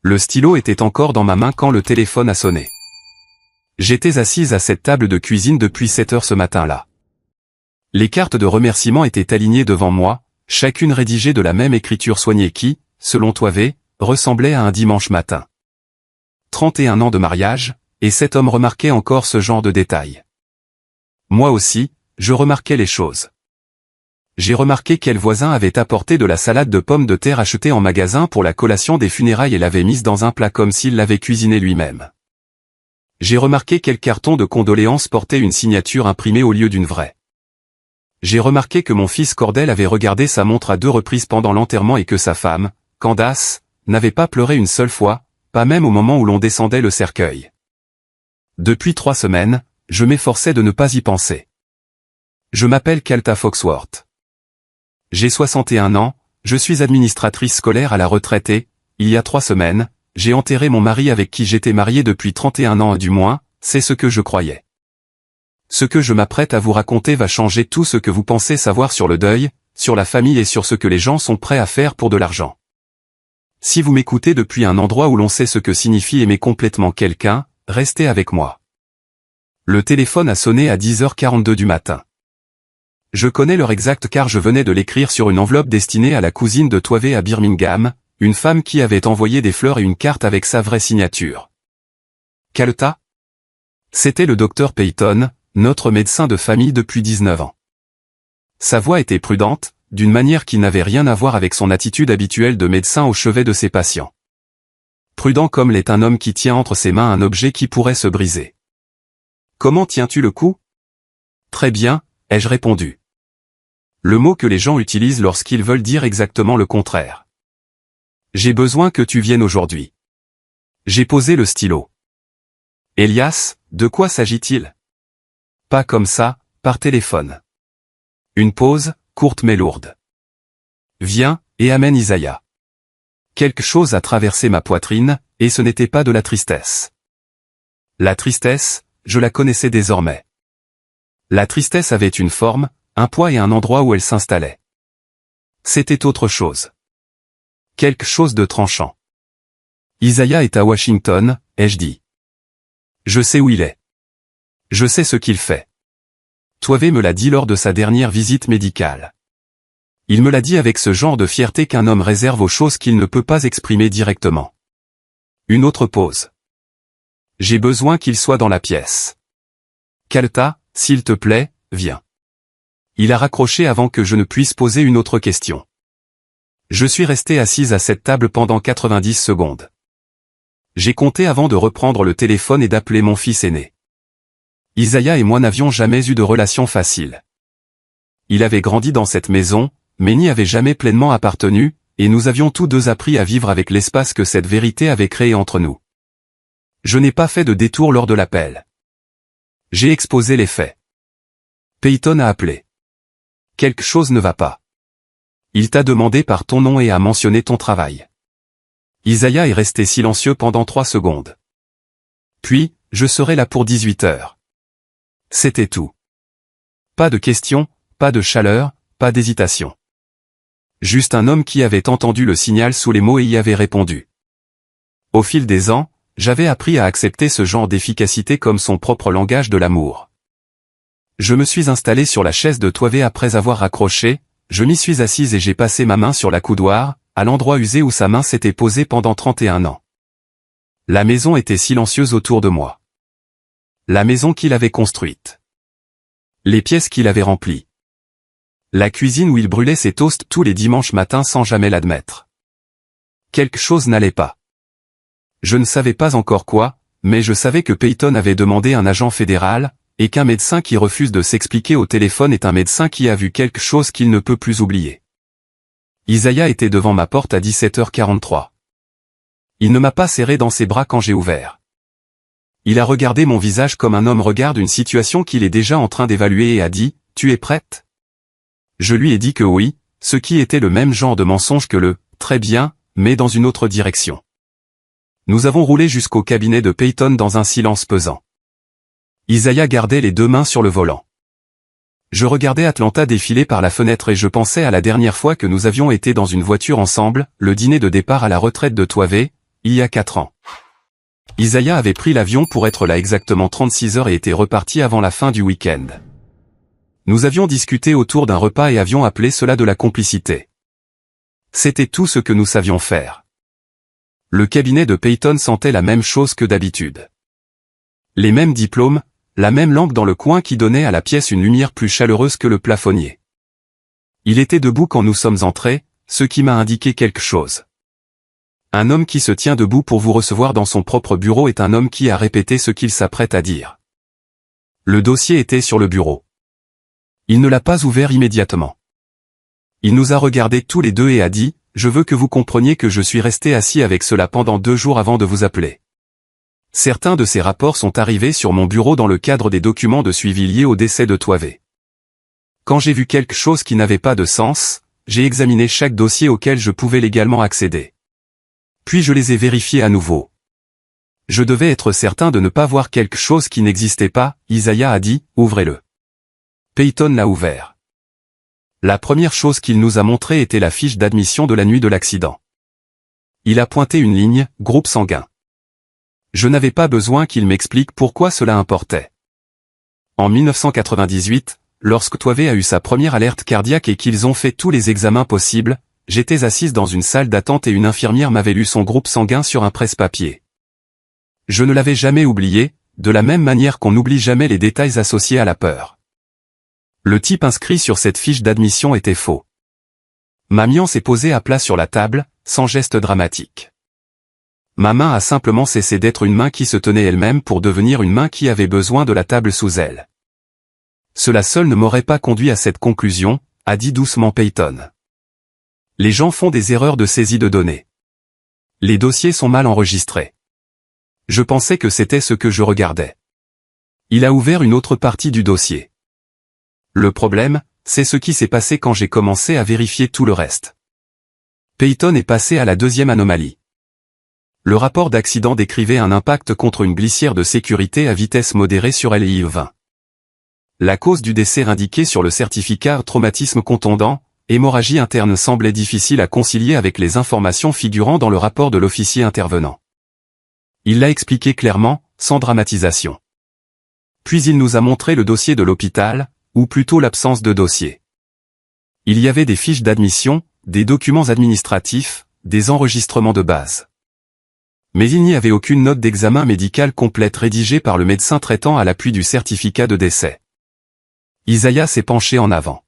Le stylo était encore dans ma main quand le téléphone a sonné. J'étais assise à cette table de cuisine depuis 7 heures ce matin-là. Les cartes de remerciement étaient alignées devant moi, chacune rédigée de la même écriture soignée qui, selon Toivé, ressemblait à un dimanche matin. 31 ans de mariage, et cet homme remarquait encore ce genre de détails. Moi aussi, je remarquais les choses. J'ai remarqué quel voisin avait apporté de la salade de pommes de terre achetée en magasin pour la collation des funérailles et l'avait mise dans un plat comme s'il l'avait cuisiné lui-même. J'ai remarqué quel carton de condoléances portait une signature imprimée au lieu d'une vraie. J'ai remarqué que mon fils Cordel avait regardé sa montre à 2 reprises pendant l'enterrement et que sa femme, Candace, n'avait pas pleuré une seule fois, pas même au moment où l'on descendait le cercueil. Depuis 3 semaines, je m'efforçais de ne pas y penser. Je m'appelle Calta Foxworth. J'ai 61 ans, je suis administratrice scolaire à la retraite et, il y a 3 semaines, j'ai enterré mon mari avec qui j'étais mariée depuis 31 ans du moins, c'est ce que je croyais. Ce que je m'apprête à vous raconter va changer tout ce que vous pensez savoir sur le deuil, sur la famille et sur ce que les gens sont prêts à faire pour de l'argent. Si vous m'écoutez depuis un endroit où l'on sait ce que signifie aimer complètement quelqu'un, restez avec moi. Le téléphone a sonné à 10h42 du matin. Je connais l'heure exacte car je venais de l'écrire sur une enveloppe destinée à la cousine de Toivé à Birmingham, une femme qui avait envoyé des fleurs et une carte avec sa vraie signature. Calta? C'était le docteur Peyton, notre médecin de famille depuis 19 ans. Sa voix était prudente, d'une manière qui n'avait rien à voir avec son attitude habituelle de médecin au chevet de ses patients. Prudent comme l'est un homme qui tient entre ses mains un objet qui pourrait se briser. « Comment tiens-tu le coup ?»« Très bien », ai-je répondu. Le mot que les gens utilisent lorsqu'ils veulent dire exactement le contraire. « J'ai besoin que tu viennes aujourd'hui. » J'ai posé le stylo. « Elias, de quoi s'agit-il ?»« Pas comme ça, par téléphone. » Une pause, courte mais lourde. « Viens, et amène Isaiah. » Quelque chose a traversé ma poitrine, et ce n'était pas de la tristesse. La tristesse, je la connaissais désormais. La tristesse avait une forme, un poids et un endroit où elle s'installait. C'était autre chose. Quelque chose de tranchant. Isaiah est à Washington, ai-je dit. Je sais où il est. Je sais ce qu'il fait. Toivé me l'a dit lors de sa dernière visite médicale. Il me l'a dit avec ce genre de fierté qu'un homme réserve aux choses qu'il ne peut pas exprimer directement. Une autre pause. J'ai besoin qu'il soit dans la pièce. Calta, s'il te plaît, viens. Il a raccroché avant que je ne puisse poser une autre question. Je suis resté assise à cette table pendant 90 secondes. J'ai compté avant de reprendre le téléphone et d'appeler mon fils aîné. Isaiah et moi n'avions jamais eu de relation facile. Il avait grandi dans cette maison, mais n'y avait jamais pleinement appartenu, et nous avions tous deux appris à vivre avec l'espace que cette vérité avait créé entre nous. Je n'ai pas fait de détour lors de l'appel. J'ai exposé les faits. Peyton a appelé. Quelque chose ne va pas. Il t'a demandé par ton nom et a mentionné ton travail. Isaiah est resté silencieux pendant 3 secondes. Puis, je serai là pour 18 heures. C'était tout. Pas de questions, pas de chaleur, pas d'hésitation. Juste un homme qui avait entendu le signal sous les mots et y avait répondu. Au fil des ans, j'avais appris à accepter ce genre d'efficacité comme son propre langage de l'amour. Je me suis installé sur la chaise de Toivé après avoir raccroché, je m'y suis assise et j'ai passé ma main sur la coudoir, à l'endroit usé où sa main s'était posée pendant 31 ans. La maison était silencieuse autour de moi. La maison qu'il avait construite. Les pièces qu'il avait remplies. La cuisine où il brûlait ses toasts tous les dimanches matins sans jamais l'admettre. Quelque chose n'allait pas. Je ne savais pas encore quoi, mais je savais que Peyton avait demandé un agent fédéral, et qu'un médecin qui refuse de s'expliquer au téléphone est un médecin qui a vu quelque chose qu'il ne peut plus oublier. Isaiah était devant ma porte à 17h43. Il ne m'a pas serré dans ses bras quand j'ai ouvert. Il a regardé mon visage comme un homme regarde une situation qu'il est déjà en train d'évaluer et a dit, « Tu es prête ?» Je lui ai dit que oui, ce qui était le même genre de mensonge que le « très bien », mais dans une autre direction. Nous avons roulé jusqu'au cabinet de Peyton dans un silence pesant. Isaiah gardait les 2 mains sur le volant. Je regardais Atlanta défiler par la fenêtre et je pensais à la dernière fois que nous avions été dans une voiture ensemble, le dîner de départ à la retraite de Toivé, il y a 4 ans. Isaiah avait pris l'avion pour être là exactement 36 heures et était reparti avant la fin du week-end. Nous avions discuté autour d'un repas et avions appelé cela de la complicité. C'était tout ce que nous savions faire. Le cabinet de Peyton sentait la même chose que d'habitude. Les mêmes diplômes, la même lampe dans le coin qui donnait à la pièce une lumière plus chaleureuse que le plafonnier. Il était debout quand nous sommes entrés, ce qui m'a indiqué quelque chose. Un homme qui se tient debout pour vous recevoir dans son propre bureau est un homme qui a répété ce qu'il s'apprête à dire. Le dossier était sur le bureau. Il ne l'a pas ouvert immédiatement. Il nous a regardés tous les deux et a dit, « Je veux que vous compreniez que je suis resté assis avec cela pendant 2 jours avant de vous appeler. Certains de ces rapports sont arrivés sur mon bureau dans le cadre des documents de suivi liés au décès de Toivé. Quand j'ai vu quelque chose qui n'avait pas de sens, j'ai examiné chaque dossier auquel je pouvais légalement accéder. Puis je les ai vérifiés à nouveau. Je devais être certain de ne pas voir quelque chose qui n'existait pas, Isaiah a dit, « Ouvrez-le. » Peyton l'a ouvert. La première chose qu'il nous a montrée était la fiche d'admission de la nuit de l'accident. Il a pointé une ligne, groupe sanguin. Je n'avais pas besoin qu'il m'explique pourquoi cela importait. En 1998, lorsque Toivé a eu sa première alerte cardiaque et qu'ils ont fait tous les examens possibles, j'étais assise dans une salle d'attente et une infirmière m'avait lu son groupe sanguin sur un presse-papier. Je ne l'avais jamais oublié, de la même manière qu'on n'oublie jamais les détails associés à la peur. Le type inscrit sur cette fiche d'admission était faux. Mamian s'est posé à plat sur la table, sans geste dramatique. Ma main a simplement cessé d'être une main qui se tenait elle-même pour devenir une main qui avait besoin de la table sous elle. Cela seul ne m'aurait pas conduit à cette conclusion, a dit doucement Peyton. Les gens font des erreurs de saisie de données. Les dossiers sont mal enregistrés. Je pensais que c'était ce que je regardais. Il a ouvert une autre partie du dossier. Le problème, c'est ce qui s'est passé quand j'ai commencé à vérifier tout le reste. Peyton est passé à la deuxième anomalie. Le rapport d'accident décrivait un impact contre une glissière de sécurité à vitesse modérée sur LI20. La cause du décès indiquée sur le certificat traumatisme contondant, hémorragie interne semblait difficile à concilier avec les informations figurant dans le rapport de l'officier intervenant. Il l'a expliqué clairement, sans dramatisation. Puis il nous a montré le dossier de l'hôpital, ou plutôt l'absence de dossier. Il y avait des fiches d'admission, des documents administratifs, des enregistrements de base. Mais il n'y avait aucune note d'examen médical complète rédigée par le médecin traitant à l'appui du certificat de décès. Isaiah s'est penché en avant.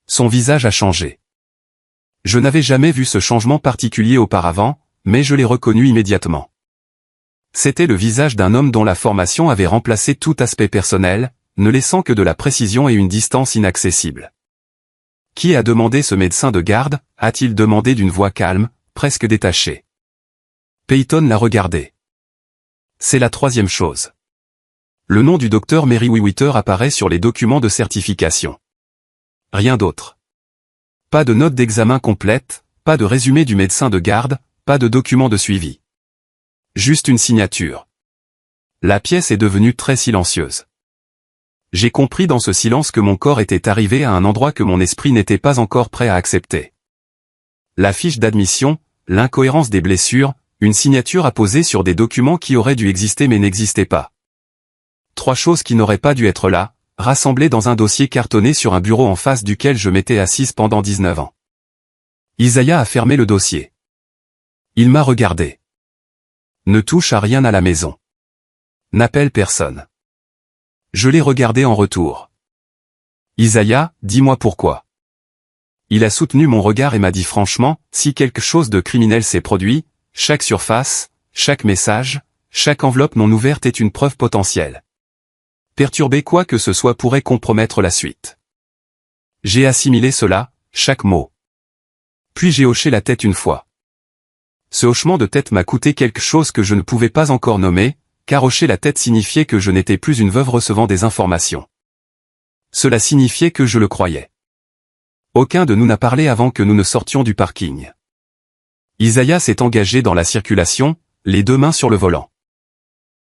Son visage a changé. Je n'avais jamais vu ce changement particulier auparavant, mais je l'ai reconnu immédiatement. C'était le visage d'un homme dont la formation avait remplacé tout aspect personnel, ne laissant que de la précision et une distance inaccessible. « Qui a demandé ce médecin de garde ?» a-t-il demandé d'une voix calme, presque détachée. Peyton l'a regardé. C'est la troisième chose. Le nom du docteur Meriwether apparaît sur les documents de certification. Rien d'autre. Pas de note d'examen complète, pas de résumé du médecin de garde, pas de document de suivi. Juste une signature. La pièce est devenue très silencieuse. J'ai compris dans ce silence que mon corps était arrivé à un endroit que mon esprit n'était pas encore prêt à accepter. La fiche d'admission, l'incohérence des blessures, une signature apposée sur des documents qui auraient dû exister mais n'existaient pas. 3 choses qui n'auraient pas dû être là, rassemblées dans un dossier cartonné sur un bureau en face duquel je m'étais assise pendant 19 ans. Isaiah a fermé le dossier. Il m'a regardé. Ne touche à rien à la maison. N'appelle personne. Je l'ai regardé en retour. Isaiah, dis-moi pourquoi. Il a soutenu mon regard et m'a dit franchement, si quelque chose de criminel s'est produit, chaque surface, chaque message, chaque enveloppe non ouverte est une preuve potentielle. Perturber quoi que ce soit pourrait compromettre la suite. J'ai assimilé cela, chaque mot. Puis j'ai hoché la tête une fois. Ce hochement de tête m'a coûté quelque chose que je ne pouvais pas encore nommer, car hocher la tête signifiait que je n'étais plus une veuve recevant des informations. Cela signifiait que je le croyais. Aucun de nous n'a parlé avant que nous ne sortions du parking. Isaiah s'est engagé dans la circulation, les 2 mains sur le volant.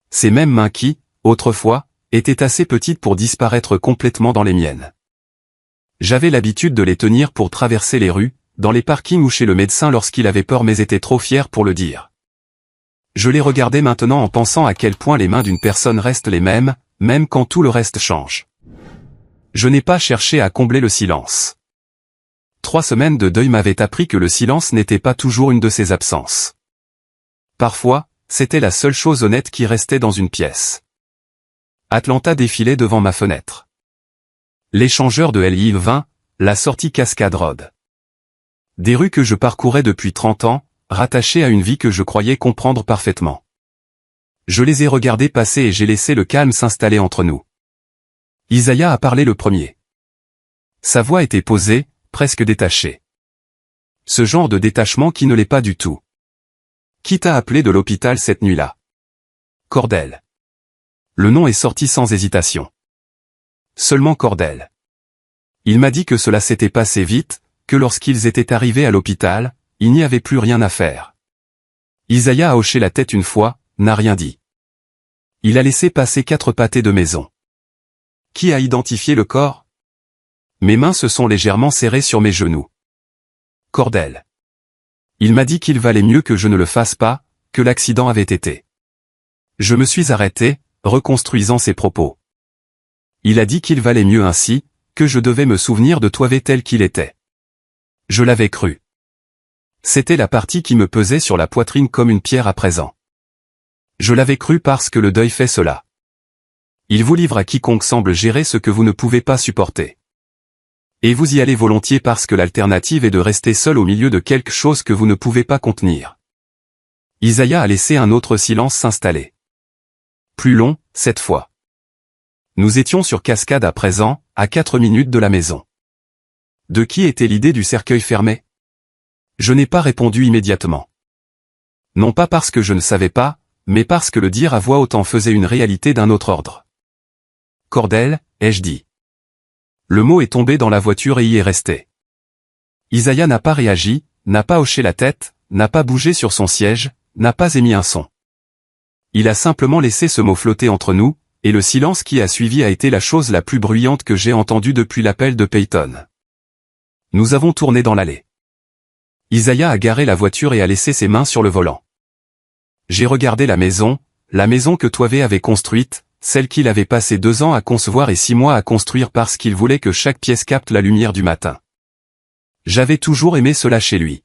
Ces mêmes mains qui, autrefois, étaient assez petites pour disparaître complètement dans les miennes. J'avais l'habitude de les tenir pour traverser les rues, dans les parkings ou chez le médecin lorsqu'il avait peur mais était trop fier pour le dire. Je les regardais maintenant en pensant à quel point les mains d'une personne restent les mêmes, même quand tout le reste change. Je n'ai pas cherché à combler le silence. 3 semaines de deuil m'avaient appris que le silence n'était pas toujours une de ses absences. Parfois, c'était la seule chose honnête qui restait dans une pièce. Atlanta défilait devant ma fenêtre. L'échangeur de LI20, la sortie Cascade Road. Des rues que je parcourais depuis 30 ans, rattachées à une vie que je croyais comprendre parfaitement. Je les ai regardées passer et j'ai laissé le calme s'installer entre nous. Isaiah a parlé le premier. Sa voix était posée, presque détachée. Ce genre de détachement qui ne l'est pas du tout. Qui t'a appelé de l'hôpital cette nuit-là? Cordell. Le nom est sorti sans hésitation. Seulement Cordell. Il m'a dit que cela s'était passé vite, que lorsqu'ils étaient arrivés à l'hôpital, il n'y avait plus rien à faire. Isaiah a hoché la tête une fois, n'a rien dit. Il a laissé passer 4 pâtés de maison. Qui a identifié le corps? Mes mains se sont légèrement serrées sur mes genoux. Cordell. Il m'a dit qu'il valait mieux que je ne le fasse pas, que l'accident avait été. Je me suis arrêté, reconstruisant ses propos. Il a dit qu'il valait mieux ainsi, que je devais me souvenir de Toivé tel qu'il était. Je l'avais cru. C'était la partie qui me pesait sur la poitrine comme une pierre à présent. Je l'avais cru parce que le deuil fait cela. Il vous livre à quiconque semble gérer ce que vous ne pouvez pas supporter. Et vous y allez volontiers parce que l'alternative est de rester seul au milieu de quelque chose que vous ne pouvez pas contenir. Isaiah a laissé un autre silence s'installer. Plus long, cette fois. Nous étions sur Cascade à présent, à 4 minutes de la maison. De qui était l'idée du cercueil fermé? Je n'ai pas répondu immédiatement. Non pas parce que je ne savais pas, mais parce que le dire à voix haute en faisait une réalité d'un autre ordre. Cordell, ai-je dit. Le mot est tombé dans la voiture et y est resté. Isaiah n'a pas réagi, n'a pas hoché la tête, n'a pas bougé sur son siège, n'a pas émis un son. Il a simplement laissé ce mot flotter entre nous, et le silence qui a suivi a été la chose la plus bruyante que j'ai entendue depuis l'appel de Peyton. Nous avons tourné dans l'allée. Isaiah a garé la voiture et a laissé ses mains sur le volant. J'ai regardé la maison que Toivé avait construite, celle qu'il avait passé 2 ans à concevoir et 6 mois à construire parce qu'il voulait que chaque pièce capte la lumière du matin. J'avais toujours aimé cela chez lui.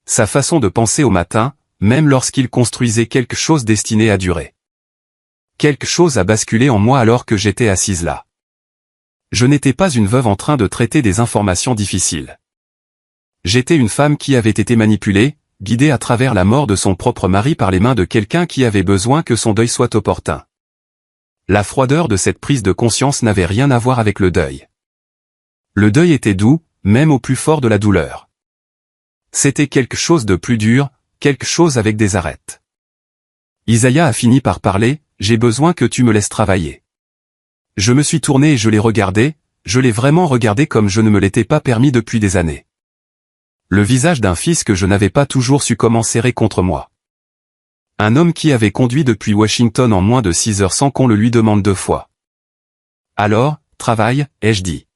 Sa façon de penser au matin, même lorsqu'il construisait quelque chose destiné à durer. Quelque chose a basculé en moi alors que j'étais assise là. Je n'étais pas une veuve en train de traiter des informations difficiles. J'étais une femme qui avait été manipulée, guidée à travers la mort de son propre mari par les mains de quelqu'un qui avait besoin que son deuil soit opportun. La froideur de cette prise de conscience n'avait rien à voir avec le deuil. Le deuil était doux, même au plus fort de la douleur. C'était quelque chose de plus dur, quelque chose avec des arêtes. Isaiah a fini par parler, « J'ai besoin que tu me laisses travailler. » Je me suis tourné et je l'ai regardé, je l'ai vraiment regardé comme je ne me l'étais pas permis depuis des années. Le visage d'un fils que je n'avais pas toujours su comment serrer contre moi. Un homme qui avait conduit depuis Washington en moins de 6 heures sans qu'on le lui demande 2 fois. Alors, travail, ai-je dit.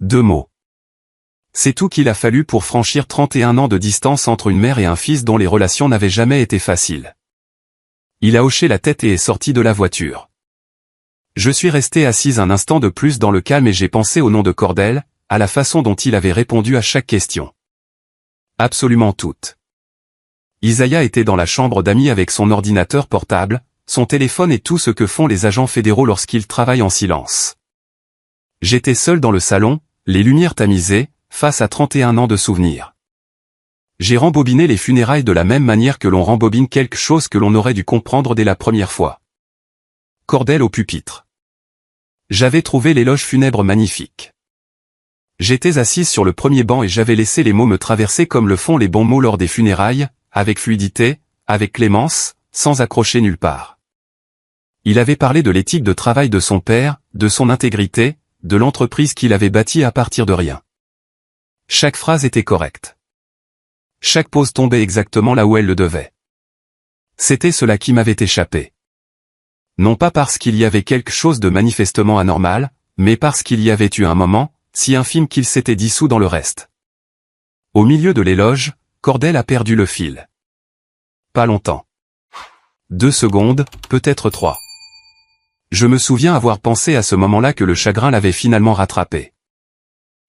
2 mots. C'est tout qu'il a fallu pour franchir 31 ans de distance entre une mère et un fils dont les relations n'avaient jamais été faciles. Il a hoché la tête et est sorti de la voiture. Je suis resté assise un instant de plus dans le calme et j'ai pensé au nom de Cordell, à la façon dont il avait répondu à chaque question. Absolument toutes. Isaiah était dans la chambre d'amis avec son ordinateur portable, son téléphone et tout ce que font les agents fédéraux lorsqu'ils travaillent en silence. J'étais seul dans le salon, les lumières tamisées, face à 31 ans de souvenirs. J'ai rembobiné les funérailles de la même manière que l'on rembobine quelque chose que l'on aurait dû comprendre dès la première fois. Cordell au pupitre. J'avais trouvé l'éloge funèbre magnifique. J'étais assise sur le premier banc et j'avais laissé les mots me traverser comme le font les bons mots lors des funérailles, avec fluidité, avec clémence, sans accrocher nulle part. Il avait parlé de l'éthique de travail de son père, de son intégrité, de l'entreprise qu'il avait bâtie à partir de rien. Chaque phrase était correcte. Chaque pause tombait exactement là où elle le devait. C'était cela qui m'avait échappé. Non pas parce qu'il y avait quelque chose de manifestement anormal, mais parce qu'il y avait eu un moment, si infime qu'il s'était dissous dans le reste. Au milieu de l'éloge, Cordell a perdu le fil. Pas longtemps. 2 secondes, peut-être 3. Je me souviens avoir pensé à ce moment-là que le chagrin l'avait finalement rattrapé.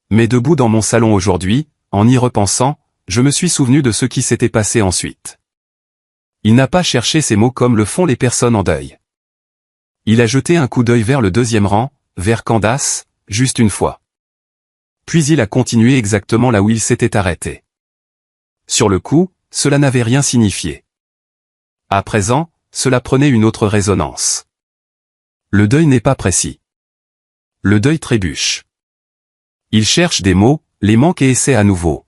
Mais debout dans mon salon aujourd'hui, en y repensant, je me suis souvenu de ce qui s'était passé ensuite. Il n'a pas cherché ces mots comme le font les personnes en deuil. Il a jeté un coup d'œil vers le deuxième rang, vers Candace, juste une fois. Puis il a continué exactement là où il s'était arrêté. Sur le coup, cela n'avait rien signifié. À présent, cela prenait une autre résonance. Le deuil n'est pas précis. Le deuil trébuche. Il cherche des mots, les manque et essaie à nouveau.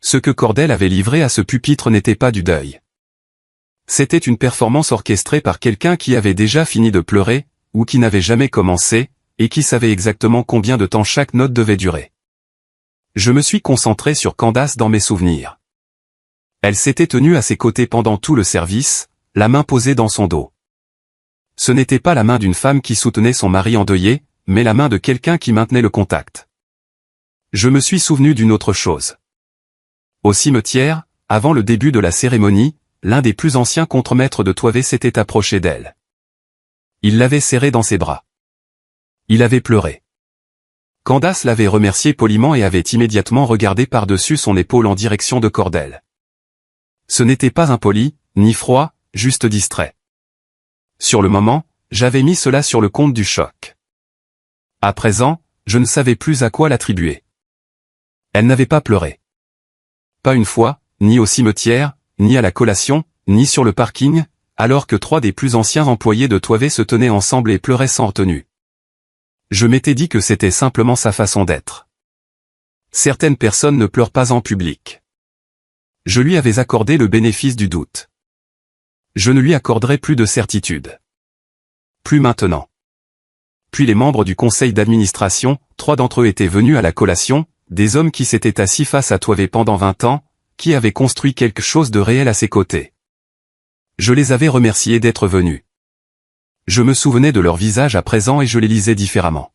Ce que Cordell avait livré à ce pupitre n'était pas du deuil. C'était une performance orchestrée par quelqu'un qui avait déjà fini de pleurer, ou qui n'avait jamais commencé, et qui savait exactement combien de temps chaque note devait durer. Je me suis concentré sur Candace dans mes souvenirs. Elle s'était tenue à ses côtés pendant tout le service, la main posée dans son dos. Ce n'était pas la main d'une femme qui soutenait son mari endeuillé, mais la main de quelqu'un qui maintenait le contact. Je me suis souvenu d'une autre chose. Au cimetière, avant le début de la cérémonie, l'un des plus anciens contremaîtres de Toivet s'était approché d'elle. Il l'avait serrée dans ses bras. Il avait pleuré. Candace l'avait remercié poliment et avait immédiatement regardé par-dessus son épaule en direction de Cordell. Ce n'était pas impoli, ni froid, juste distrait. Sur le moment, j'avais mis cela sur le compte du choc. À présent, je ne savais plus à quoi l'attribuer. Elle n'avait pas pleuré. Pas une fois, ni au cimetière, ni à la collation, ni sur le parking, alors que 3 des plus anciens employés de Toivet se tenaient ensemble et pleuraient sans retenue. Je m'étais dit que c'était simplement sa façon d'être. Certaines personnes ne pleurent pas en public. Je lui avais accordé le bénéfice du doute. Je ne lui accorderai plus de certitude. Plus maintenant. Puis les membres du conseil d'administration, 3 d'entre eux étaient venus à la collation, des hommes qui s'étaient assis face à Toivet pendant 20 ans, qui avaient construit quelque chose de réel à ses côtés. Je les avais remerciés d'être venus. Je me souvenais de leur visage à présent et je les lisais différemment.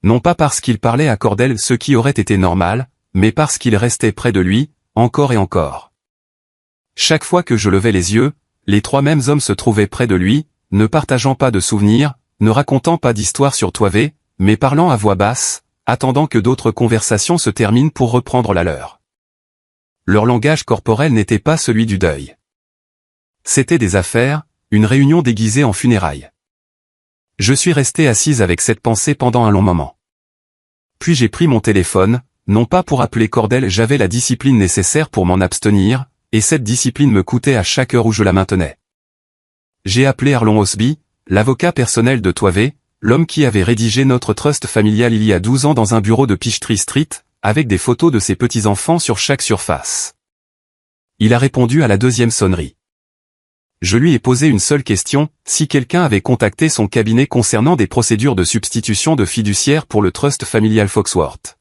Non pas parce qu'ils parlaient à Cordell ce qui aurait été normal, mais parce qu'ils restaient près de lui, encore et encore. Chaque fois que je levais les yeux, les 3 mêmes hommes se trouvaient près de lui, ne partageant pas de souvenirs, ne racontant pas d'histoire sur Toivet, mais parlant à voix basse, attendant que d'autres conversations se terminent pour reprendre la leur. Leur langage corporel n'était pas celui du deuil. C'était des affaires, une réunion déguisée en funérailles. Je suis resté assise avec cette pensée pendant un long moment. Puis j'ai pris mon téléphone, non pas pour appeler Cordell, j'avais la discipline nécessaire pour m'en abstenir, et cette discipline me coûtait à chaque heure où je la maintenais. J'ai appelé Arlon Osby, l'avocat personnel de Toivet, l'homme qui avait rédigé notre trust familial il y a 12 ans dans un bureau de Peachtree Street, avec des photos de ses petits-enfants sur chaque surface. Il a répondu à la 2e sonnerie. Je lui ai posé une seule question, si quelqu'un avait contacté son cabinet concernant des procédures de substitution de fiduciaire pour le trust familial Foxworth.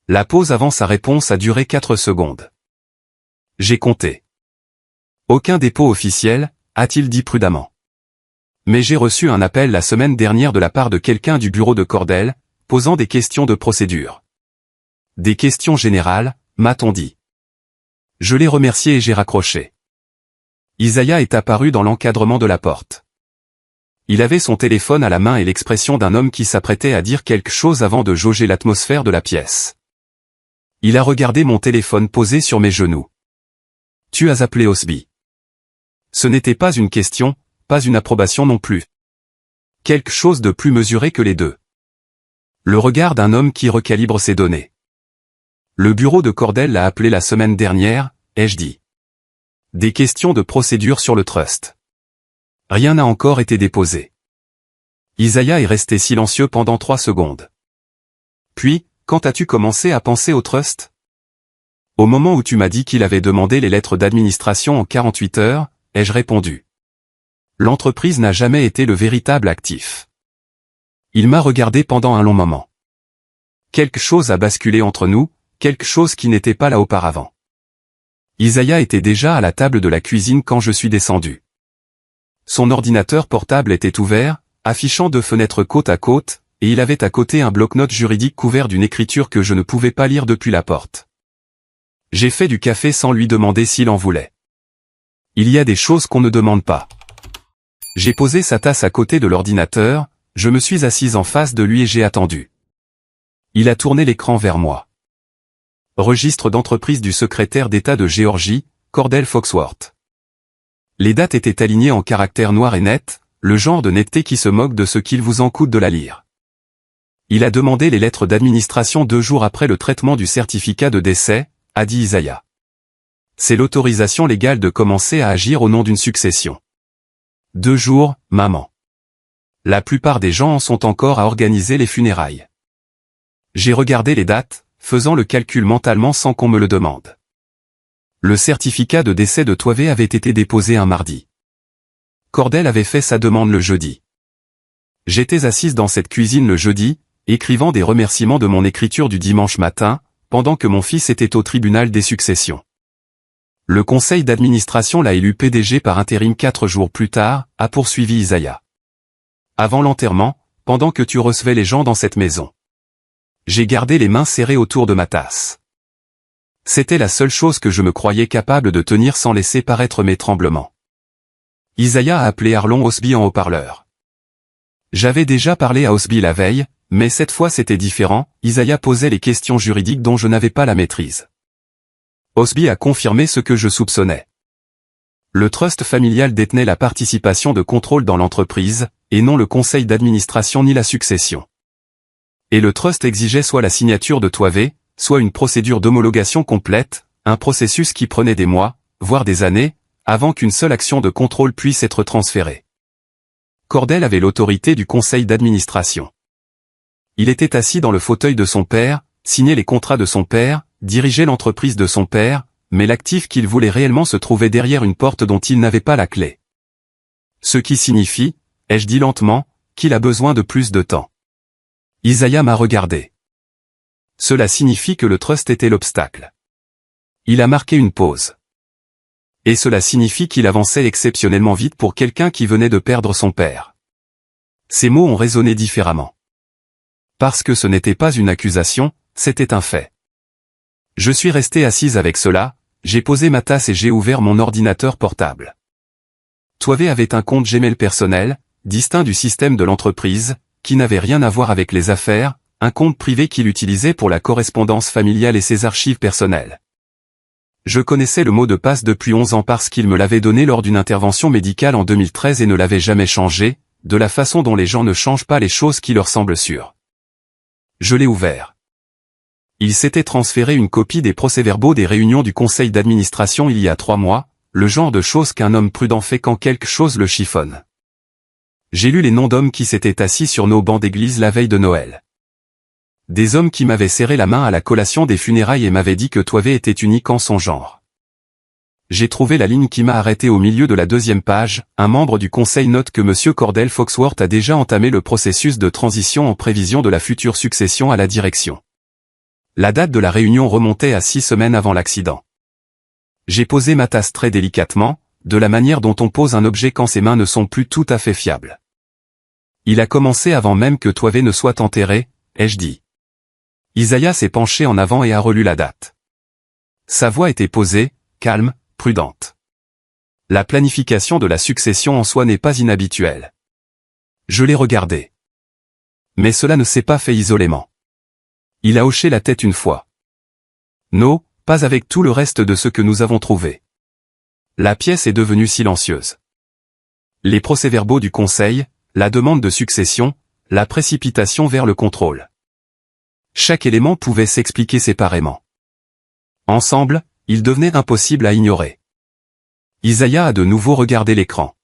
La pause avant sa réponse a duré 4 secondes. J'ai compté. Aucun dépôt officiel, a-t-il dit prudemment. Mais j'ai reçu un appel la semaine dernière de la part de quelqu'un du bureau de Cordell, posant des questions de procédure. Des questions générales, m'a-t-on dit. Je l'ai remercié et j'ai raccroché. Isaiah est apparu dans l'encadrement de la porte. Il avait son téléphone à la main et l'expression d'un homme qui s'apprêtait à dire quelque chose avant de jauger l'atmosphère de la pièce. Il a regardé mon téléphone posé sur mes genoux. Tu as appelé Osby. Ce n'était pas une question, pas une approbation non plus. Quelque chose de plus mesuré que les deux. Le regard d'un homme qui recalibre ses données. Le bureau de Cordell l'a appelé la semaine dernière, ai-je dit. Des questions de procédure sur le trust. Rien n'a encore été déposé. Isaiah est resté silencieux pendant 3 secondes. Puis, quand as-tu commencé à penser au trust? Au moment où tu m'as dit qu'il avait demandé les lettres d'administration en 48 heures, ai-je répondu. L'entreprise n'a jamais été le véritable actif. Il m'a regardé pendant un long moment. Quelque chose a basculé entre nous, quelque chose qui n'était pas là auparavant. Isaiah était déjà à la table de la cuisine quand je suis descendu. Son ordinateur portable était ouvert, affichant 2 fenêtres côte à côte, et il avait à côté un bloc-notes juridique couvert d'une écriture que je ne pouvais pas lire depuis la porte. J'ai fait du café sans lui demander s'il en voulait. Il y a des choses qu'on ne demande pas. J'ai posé sa tasse à côté de l'ordinateur, je me suis assise en face de lui et j'ai attendu. Il a tourné l'écran vers moi. Registre d'entreprise du secrétaire d'État de Géorgie, Cordell Foxworth. Les dates étaient alignées en caractères noirs et nets, le genre de netteté qui se moque de ce qu'il vous en coûte de la lire. Il a demandé les lettres d'administration 2 jours après le traitement du certificat de décès, a dit Isaiah. C'est l'autorisation légale de commencer à agir au nom d'une succession. 2 jours, maman. La plupart des gens en sont encore à organiser les funérailles. J'ai regardé les dates, faisant le calcul mentalement sans qu'on me le demande. Le certificat de décès de Toivé avait été déposé un mardi. Cordell avait fait sa demande le jeudi. J'étais assise dans cette cuisine le jeudi, écrivant des remerciements de mon écriture du dimanche matin, pendant que mon fils était au tribunal des successions. Le conseil d'administration l'a élu PDG par intérim 4 jours plus tard, a poursuivi Isaiah. Avant l'enterrement, pendant que tu recevais les gens dans cette maison. J'ai gardé les mains serrées autour de ma tasse. C'était la seule chose que je me croyais capable de tenir sans laisser paraître mes tremblements. Isaiah a appelé Arlon Osby en haut-parleur. J'avais déjà parlé à Osby la veille, mais cette fois c'était différent, Isaiah posait les questions juridiques dont je n'avais pas la maîtrise. Osby a confirmé ce que je soupçonnais. Le trust familial détenait la participation de contrôle dans l'entreprise, et non le conseil d'administration ni la succession. Et le trust exigeait soit la signature de Toivé, soit une procédure d'homologation complète, un processus qui prenait des mois, voire des années, avant qu'une seule action de contrôle puisse être transférée. Cordell avait l'autorité du conseil d'administration. Il était assis dans le fauteuil de son père, signait les contrats de son père, dirigeait l'entreprise de son père, mais l'actif qu'il voulait réellement se trouvait derrière une porte dont il n'avait pas la clé. Ce qui signifie, ai-je dit lentement, qu'il a besoin de plus de temps. Isaiah m'a regardé. Cela signifie que le trust était l'obstacle. Il a marqué une pause. Et cela signifie qu'il avançait exceptionnellement vite pour quelqu'un qui venait de perdre son père. Ces mots ont résonné différemment. Parce que ce n'était pas une accusation, c'était un fait. Je suis resté assise avec cela, j'ai posé ma tasse et j'ai ouvert mon ordinateur portable. Toivé avait un compte Gmail personnel, distinct du système de l'entreprise, qui n'avait rien à voir avec les affaires, un compte privé qu'il utilisait pour la correspondance familiale et ses archives personnelles. Je connaissais le mot de passe depuis 11 ans parce qu'il me l'avait donné lors d'une intervention médicale en 2013 et ne l'avait jamais changé, de la façon dont les gens ne changent pas les choses qui leur semblent sûres. Je l'ai ouvert. Il s'était transféré une copie des procès-verbaux des réunions du conseil d'administration il y a 3 mois, le genre de choses qu'un homme prudent fait quand quelque chose le chiffonne. J'ai lu les noms d'hommes qui s'étaient assis sur nos bancs d'église la veille de Noël. Des hommes qui m'avaient serré la main à la collation des funérailles et m'avaient dit que Toivé était unique en son genre. J'ai trouvé la ligne qui m'a arrêté au milieu de la 2e page, un membre du conseil note que M. Cordell Foxworth a déjà entamé le processus de transition en prévision de la future succession à la direction. La date de la réunion remontait à 6 semaines avant l'accident. J'ai posé ma tasse très délicatement, de la manière dont on pose un objet quand ses mains ne sont plus tout à fait fiables. Il a commencé avant même que Toivé ne soit enterré, ai-je dit. Isaiah s'est penché en avant et a relu la date. Sa voix était posée, calme, prudente. La planification de la succession en soi n'est pas inhabituelle. Je l'ai regardé. Mais cela ne s'est pas fait isolément. Il a hoché la tête une fois. Non, pas avec tout le reste de ce que nous avons trouvé. La pièce est devenue silencieuse. Les procès-verbaux du conseil, la demande de succession, la précipitation vers le contrôle. Chaque élément pouvait s'expliquer séparément. Ensemble, il devenait impossible à ignorer. Isaiah a de nouveau regardé l'écran.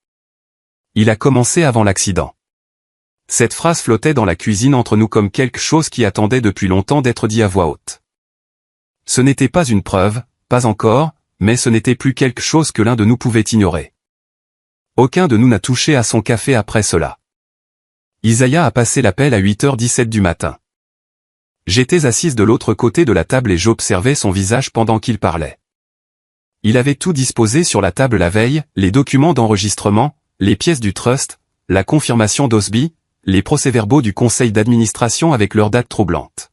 Il a commencé avant l'accident. Cette phrase flottait dans la cuisine entre nous comme quelque chose qui attendait depuis longtemps d'être dit à voix haute. Ce n'était pas une preuve, pas encore, mais ce n'était plus quelque chose que l'un de nous pouvait ignorer. Aucun de nous n'a touché à son café après cela. Isaiah a passé l'appel à 8h17 du matin. J'étais assise de l'autre côté de la table et j'observais son visage pendant qu'il parlait. Il avait tout disposé sur la table la veille, les documents d'enregistrement, les pièces du trust, la confirmation d'Osby, les procès-verbaux du conseil d'administration avec leurs dates troublantes.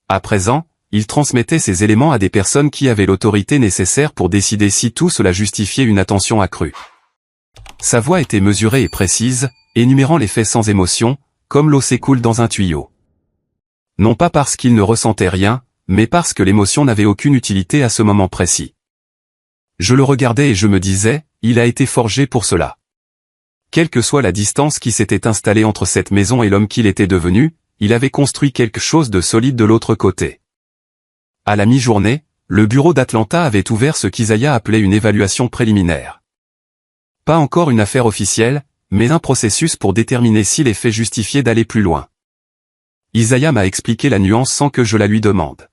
À présent, il transmettait ces éléments à des personnes qui avaient l'autorité nécessaire pour décider si tout cela justifiait une attention accrue. Sa voix était mesurée et précise, énumérant les faits sans émotion, comme l'eau s'écoule dans un tuyau. Non pas parce qu'il ne ressentait rien, mais parce que l'émotion n'avait aucune utilité à ce moment précis. Je le regardais et je me disais, il a été forgé pour cela. Quelle que soit la distance qui s'était installée entre cette maison et l'homme qu'il était devenu, il avait construit quelque chose de solide de l'autre côté. À la mi-journée, le bureau d'Atlanta avait ouvert ce qu'Isaiah appelait une évaluation préliminaire. Pas encore une affaire officielle, mais un processus pour déterminer si les faits justifiaient d'aller plus loin. Isaiah m'a expliqué la nuance sans que je la lui demande.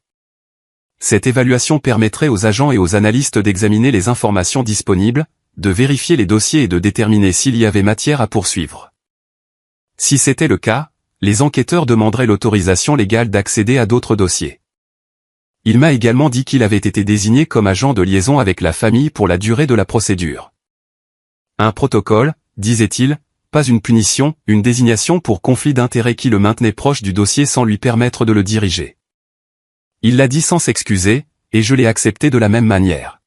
Cette évaluation permettrait aux agents et aux analystes d'examiner les informations disponibles, de vérifier les dossiers et de déterminer s'il y avait matière à poursuivre. Si c'était le cas, les enquêteurs demanderaient l'autorisation légale d'accéder à d'autres dossiers. Il m'a également dit qu'il avait été désigné comme agent de liaison avec la famille pour la durée de la procédure. Un protocole, disait-il, pas une punition, une désignation pour conflit d'intérêts qui le maintenait proche du dossier sans lui permettre de le diriger. Il l'a dit sans s'excuser, et je l'ai accepté de la même manière.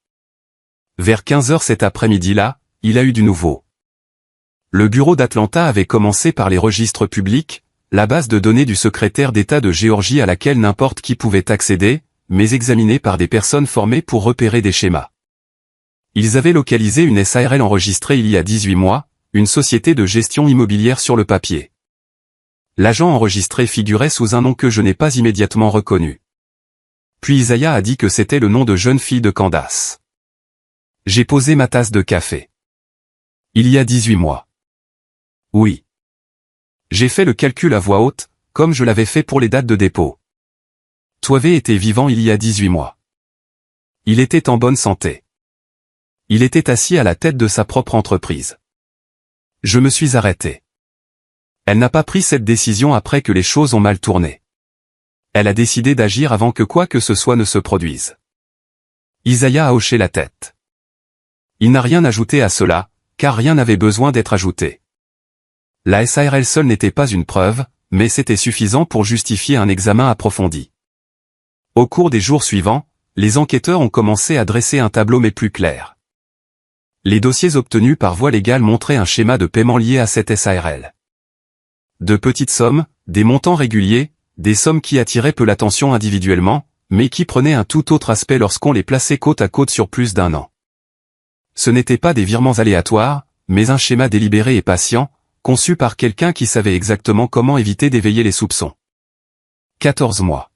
Vers 15 heures cet après-midi-là, il a eu du nouveau. Le bureau d'Atlanta avait commencé par les registres publics, la base de données du secrétaire d'État de Géorgie à laquelle n'importe qui pouvait accéder, mais examinée par des personnes formées pour repérer des schémas. Ils avaient localisé une SARL enregistrée il y a 18 mois, une société de gestion immobilière sur le papier. L'agent enregistré figurait sous un nom que je n'ai pas immédiatement reconnu. Puis Isaiah a dit que c'était le nom de jeune fille de Candace. J'ai posé ma tasse de café. Il y a 18 mois. Oui. J'ai fait le calcul à voix haute, comme je l'avais fait pour les dates de dépôt. Toivé était vivant il y a 18 mois. Il était en bonne santé. Il était assis à la tête de sa propre entreprise. Je me suis arrêté. Elle n'a pas pris cette décision après que les choses ont mal tourné. Elle a décidé d'agir avant que quoi que ce soit ne se produise. Isaiah a hoché la tête. Il n'a rien ajouté à cela, car rien n'avait besoin d'être ajouté. La SARL seule n'était pas une preuve, mais c'était suffisant pour justifier un examen approfondi. Au cours des jours suivants, les enquêteurs ont commencé à dresser un tableau mais plus clair. Les dossiers obtenus par voie légale montraient un schéma de paiement lié à cette SARL. De petites sommes, des montants réguliers, des sommes qui attiraient peu l'attention individuellement, mais qui prenaient un tout autre aspect lorsqu'on les plaçait côte à côte sur plus d'un an. Ce n'étaient pas des virements aléatoires, mais un schéma délibéré et patient, conçu par quelqu'un qui savait exactement comment éviter d'éveiller les soupçons. 14 mois.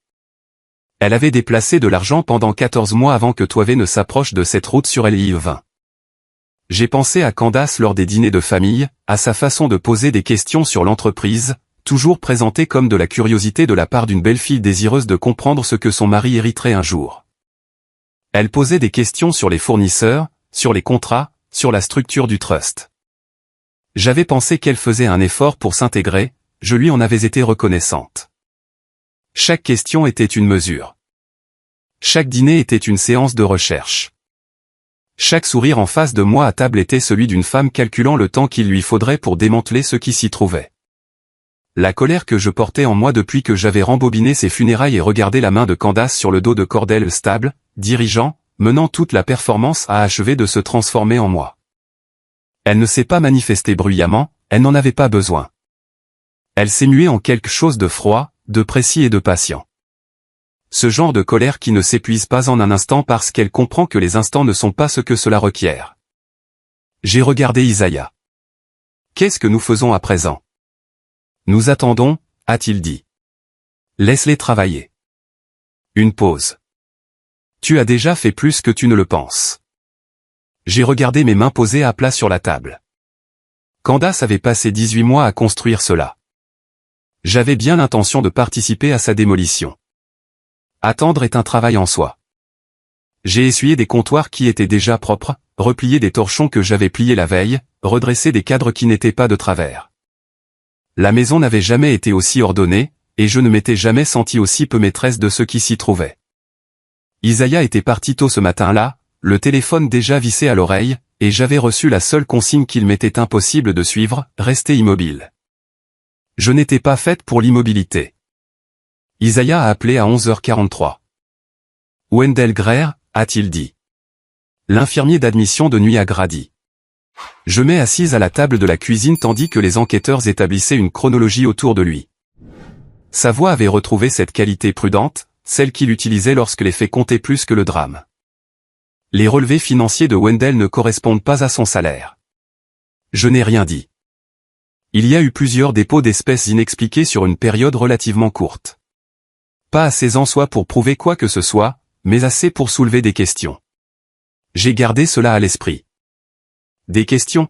Elle avait déplacé de l'argent pendant 14 mois avant que Toivé ne s'approche de cette route sur LI20. J'ai pensé à Candace lors des dîners de famille, à sa façon de poser des questions sur l'entreprise, toujours présentée comme de la curiosité de la part d'une belle fille désireuse de comprendre ce que son mari hériterait un jour. Elle posait des questions sur les fournisseurs, sur les contrats, sur la structure du trust. J'avais pensé qu'elle faisait un effort pour s'intégrer, je lui en avais été reconnaissante. Chaque question était une mesure. Chaque dîner était une séance de recherche. Chaque sourire en face de moi à table était celui d'une femme calculant le temps qu'il lui faudrait pour démanteler ce qui s'y trouvait. La colère que je portais en moi depuis que j'avais rembobiné ses funérailles et regardé la main de Candace sur le dos de Cordell stable, dirigeant, menant toute la performance a achevé de se transformer en moi. Elle ne s'est pas manifestée bruyamment, elle n'en avait pas besoin. Elle s'est muée en quelque chose de froid, de précis et de patient. Ce genre de colère qui ne s'épuise pas en un instant parce qu'elle comprend que les instants ne sont pas ce que cela requiert. J'ai regardé Isaiah. Qu'est-ce que nous faisons à présent? Nous attendons, a-t-il dit. Laisse-les travailler. Une pause. Tu as déjà fait plus que tu ne le penses. J'ai regardé mes mains posées à plat sur la table. Candace avait passé 18 mois à construire cela. J'avais bien l'intention de participer à sa démolition. Attendre est un travail en soi. J'ai essuyé des comptoirs qui étaient déjà propres, replié des torchons que j'avais pliés la veille, redressé des cadres qui n'étaient pas de travers. La maison n'avait jamais été aussi ordonnée, et je ne m'étais jamais senti aussi peu maîtresse de ce qui s'y trouvait. Isaiah était parti tôt ce matin-là, le téléphone déjà vissé à l'oreille, et j'avais reçu la seule consigne qu'il m'était impossible de suivre, rester immobile. Je n'étais pas faite pour l'immobilité. Isaiah a appelé à 11h43. Wendell Greer, a-t-il dit. L'infirmier d'admission de nuit a gradi. Je m'ai assise à la table de la cuisine tandis que les enquêteurs établissaient une chronologie autour de lui. Sa voix avait retrouvé cette qualité prudente, celle qu'il utilisait lorsque les faits comptaient plus que le drame. Les relevés financiers de Wendell ne correspondent pas à son salaire. Je n'ai rien dit. Il y a eu plusieurs dépôts d'espèces inexpliqués sur une période relativement courte. Pas assez en soi pour prouver quoi que ce soit, mais assez pour soulever des questions. J'ai gardé cela à l'esprit. Des questions?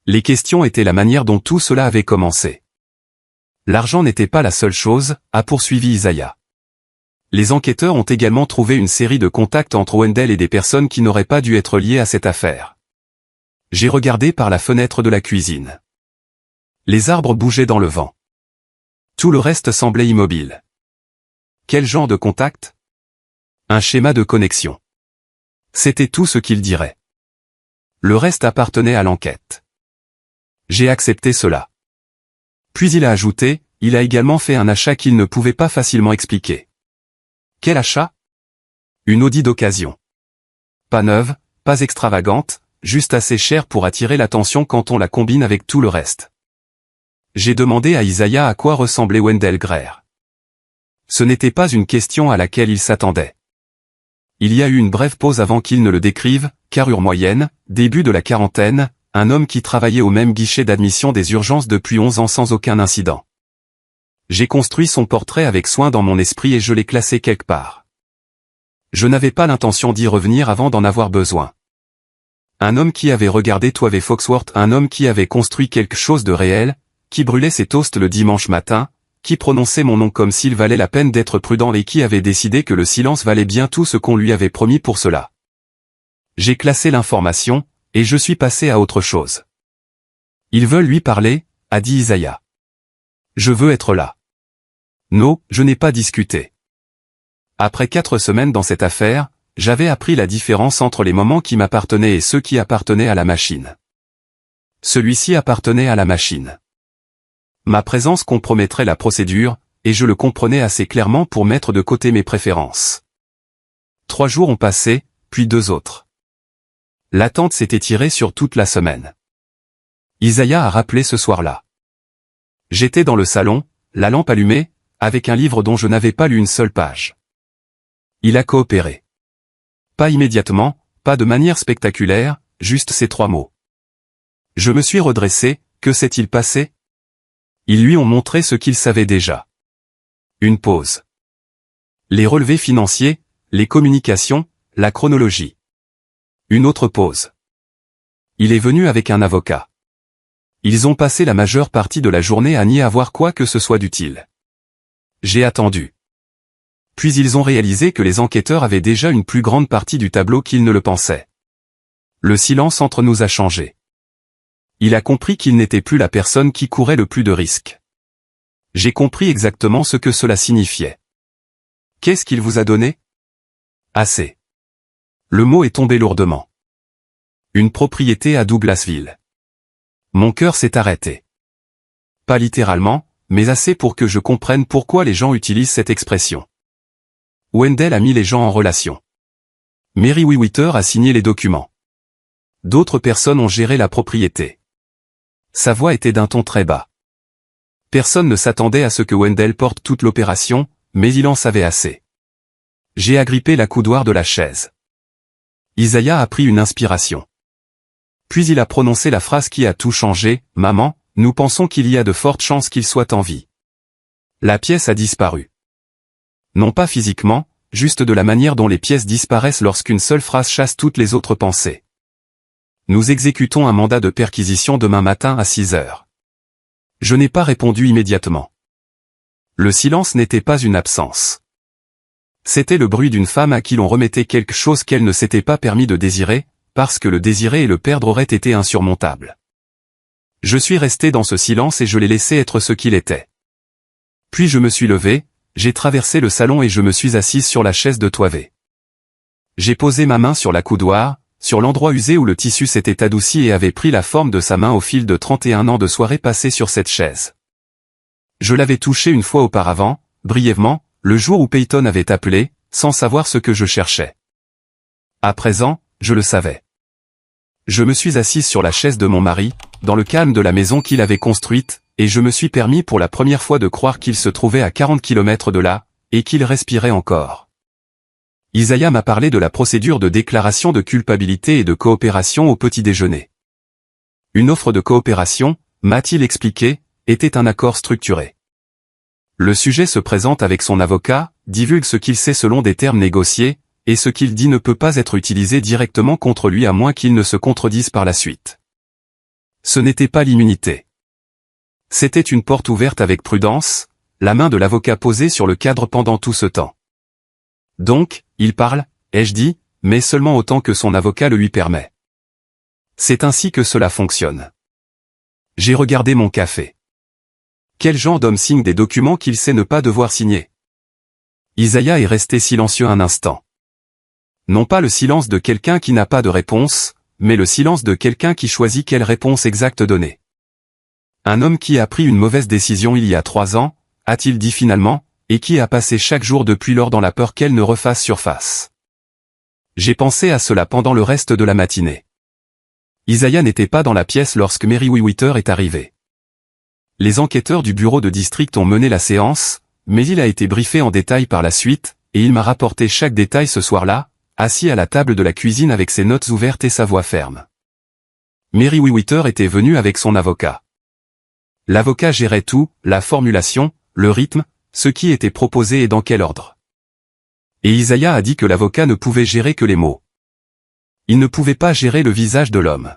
Les questions étaient la manière dont tout cela avait commencé. L'argent n'était pas la seule chose, a poursuivi Isaiah. Les enquêteurs ont également trouvé une série de contacts entre Wendell et des personnes qui n'auraient pas dû être liées à cette affaire. J'ai regardé par la fenêtre de la cuisine. Les arbres bougeaient dans le vent. Tout le reste semblait immobile. Quel genre de contact? Un schéma de connexion. C'était tout ce qu'il dirait. Le reste appartenait à l'enquête. J'ai accepté cela. Puis il a ajouté, il a également fait un achat qu'il ne pouvait pas facilement expliquer. Quel achat? Une Audi d'occasion. Pas neuve, pas extravagante, juste assez chère pour attirer l'attention quand on la combine avec tout le reste. J'ai demandé à Isaiah à quoi ressemblait Wendell Greer. Ce n'était pas une question à laquelle il s'attendait. Il y a eu une brève pause avant qu'il ne le décrive, carrure moyenne, début de la quarantaine, un homme qui travaillait au même guichet d'admission des urgences depuis 11 ans sans aucun incident. J'ai construit son portrait avec soin dans mon esprit et je l'ai classé quelque part. Je n'avais pas l'intention d'y revenir avant d'en avoir besoin. Un homme qui avait regardé Toive Foxworth, un homme qui avait construit quelque chose de réel, qui brûlait ses toasts le dimanche matin, qui prononçait mon nom comme s'il valait la peine d'être prudent et qui avait décidé que le silence valait bien tout ce qu'on lui avait promis pour cela. J'ai classé l'information, et je suis passé à autre chose. Ils veulent lui parler, a dit Isaiah. Je veux être là. Non, je n'ai pas discuté. Après 4 semaines dans cette affaire, j'avais appris la différence entre les moments qui m'appartenaient et ceux qui appartenaient à la machine. Celui-ci appartenait à la machine. Ma présence compromettrait la procédure, et je le comprenais assez clairement pour mettre de côté mes préférences. 3 jours ont passé, puis 2 autres. L'attente s'est étirée sur toute la semaine. Isaiah a rappelé ce soir-là. J'étais dans le salon, la lampe allumée, avec un livre dont je n'avais pas lu une seule page. Il a coopéré. Pas immédiatement, pas de manière spectaculaire, juste ces 3 mots. Je me suis redressé, que s'est-il passé? Ils lui ont montré ce qu'il savait déjà. Une pause. Les relevés financiers, les communications, la chronologie. Une autre pause. Il est venu avec un avocat. Ils ont passé la majeure partie de la journée à n'y avoir quoi que ce soit d'utile. J'ai attendu. Puis ils ont réalisé que les enquêteurs avaient déjà une plus grande partie du tableau qu'ils ne le pensaient. Le silence entre nous a changé. Il a compris qu'il n'était plus la personne qui courait le plus de risques. J'ai compris exactement ce que cela signifiait. Qu'est-ce qu'il vous a donné? Assez. Le mot est tombé lourdement. Une propriété à Douglasville. Mon cœur s'est arrêté. Pas littéralement, mais assez pour que je comprenne pourquoi les gens utilisent cette expression. Wendell a mis les gens en relation. Mary Wiwitter a signé les documents. D'autres personnes ont géré la propriété. Sa voix était d'un ton très bas. Personne ne s'attendait à ce que Wendell porte toute l'opération, mais il en savait assez. J'ai agrippé l'accoudoir de la chaise. Isaiah a pris une inspiration. Puis il a prononcé la phrase qui a tout changé, « Maman, nous pensons qu'il y a de fortes chances qu'il soit en vie. » La pièce a disparu. Non pas physiquement, juste de la manière dont les pièces disparaissent lorsqu'une seule phrase chasse toutes les autres pensées. Nous exécutons un mandat de perquisition demain matin à 6 heures. Je n'ai pas répondu immédiatement. Le silence n'était pas une absence. C'était le bruit d'une femme à qui l'on remettait quelque chose qu'elle ne s'était pas permis de désirer, parce que le désirer et le perdre auraient été insurmontables. Je suis resté dans ce silence et je l'ai laissé être ce qu'il était. Puis je me suis levé, j'ai traversé le salon et je me suis assise sur la chaise de Toive. J'ai posé ma main sur l'accoudoir, sur l'endroit usé où le tissu s'était adouci et avait pris la forme de sa main au fil de 31 ans de soirées passées sur cette chaise. Je l'avais touché une fois auparavant, brièvement, le jour où Peyton avait appelé, sans savoir ce que je cherchais. À présent, je le savais. Je me suis assise sur la chaise de mon mari, dans le calme de la maison qu'il avait construite, et je me suis permis pour la première fois de croire qu'il se trouvait à 40 kilomètres de là, et qu'il respirait encore. Isaiah m'a parlé de la procédure de déclaration de culpabilité et de coopération au petit déjeuner. Une offre de coopération, m'a-t-il expliqué, était un accord structuré. Le sujet se présente avec son avocat, divulgue ce qu'il sait selon des termes négociés, et ce qu'il dit ne peut pas être utilisé directement contre lui à moins qu'il ne se contredise par la suite. Ce n'était pas l'immunité. C'était une porte ouverte avec prudence, la main de l'avocat posée sur le cadre pendant tout ce temps. Donc, il parle, ai-je dit, mais seulement autant que son avocat le lui permet. C'est ainsi que cela fonctionne. J'ai regardé mon café. Quel genre d'homme signe des documents qu'il sait ne pas devoir signer? Isaiah est resté silencieux un instant. Non pas le silence de quelqu'un qui n'a pas de réponse, mais le silence de quelqu'un qui choisit quelle réponse exacte donner. Un homme qui a pris une mauvaise décision il y a 3 ans, a-t-il dit finalement, et qui a passé chaque jour depuis lors dans la peur qu'elle ne refasse surface. J'ai pensé à cela pendant le reste de la matinée. Isaiah n'était pas dans la pièce lorsque Mary Witter est arrivée. Les enquêteurs du bureau de district ont mené la séance, mais il a été briefé en détail par la suite, et il m'a rapporté chaque détail ce soir-là, assis à la table de la cuisine avec ses notes ouvertes et sa voix ferme. Mary Witter était venue avec son avocat. L'avocat gérait tout, la formulation, le rythme, ce qui était proposé et dans quel ordre. Et Isaiah a dit que l'avocat ne pouvait gérer que les mots. Il ne pouvait pas gérer le visage de l'homme.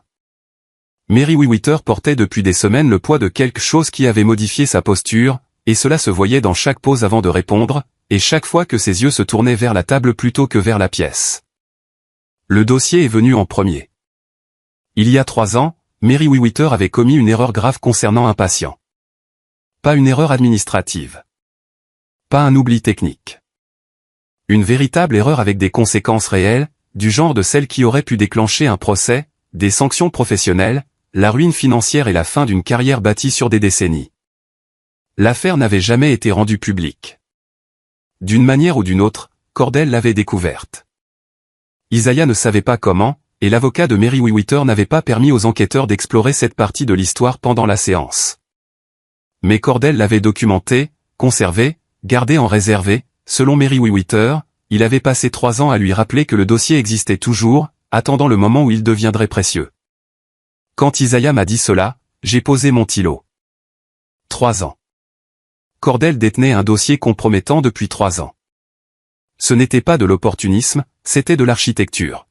Mary Witter portait depuis des semaines le poids de quelque chose qui avait modifié sa posture, et cela se voyait dans chaque pause avant de répondre, et chaque fois que ses yeux se tournaient vers la table plutôt que vers la pièce. Le dossier est venu en premier. Il y a 3 ans, Mary Witter avait commis une erreur grave concernant un patient. Pas une erreur administrative. Pas un oubli technique. Une véritable erreur avec des conséquences réelles, du genre de celle qui aurait pu déclencher un procès, des sanctions professionnelles, la ruine financière et la fin d'une carrière bâtie sur des décennies. L'affaire n'avait jamais été rendue publique. D'une manière ou d'une autre, Cordell l'avait découverte. Isaiah ne savait pas comment, et l'avocat de Mary Witter n'avait pas permis aux enquêteurs d'explorer cette partie de l'histoire pendant la séance. Mais Cordell l'avait documenté, conservé, gardé en réservé, selon Mary Witter, il avait passé 3 ans à lui rappeler que le dossier existait toujours, attendant le moment où il deviendrait précieux. Quand Isaiah m'a dit cela, j'ai posé mon stylo. 3 ans. Cordell détenait un dossier compromettant depuis 3 ans. Ce n'était pas de l'opportunisme, c'était de l'architecture.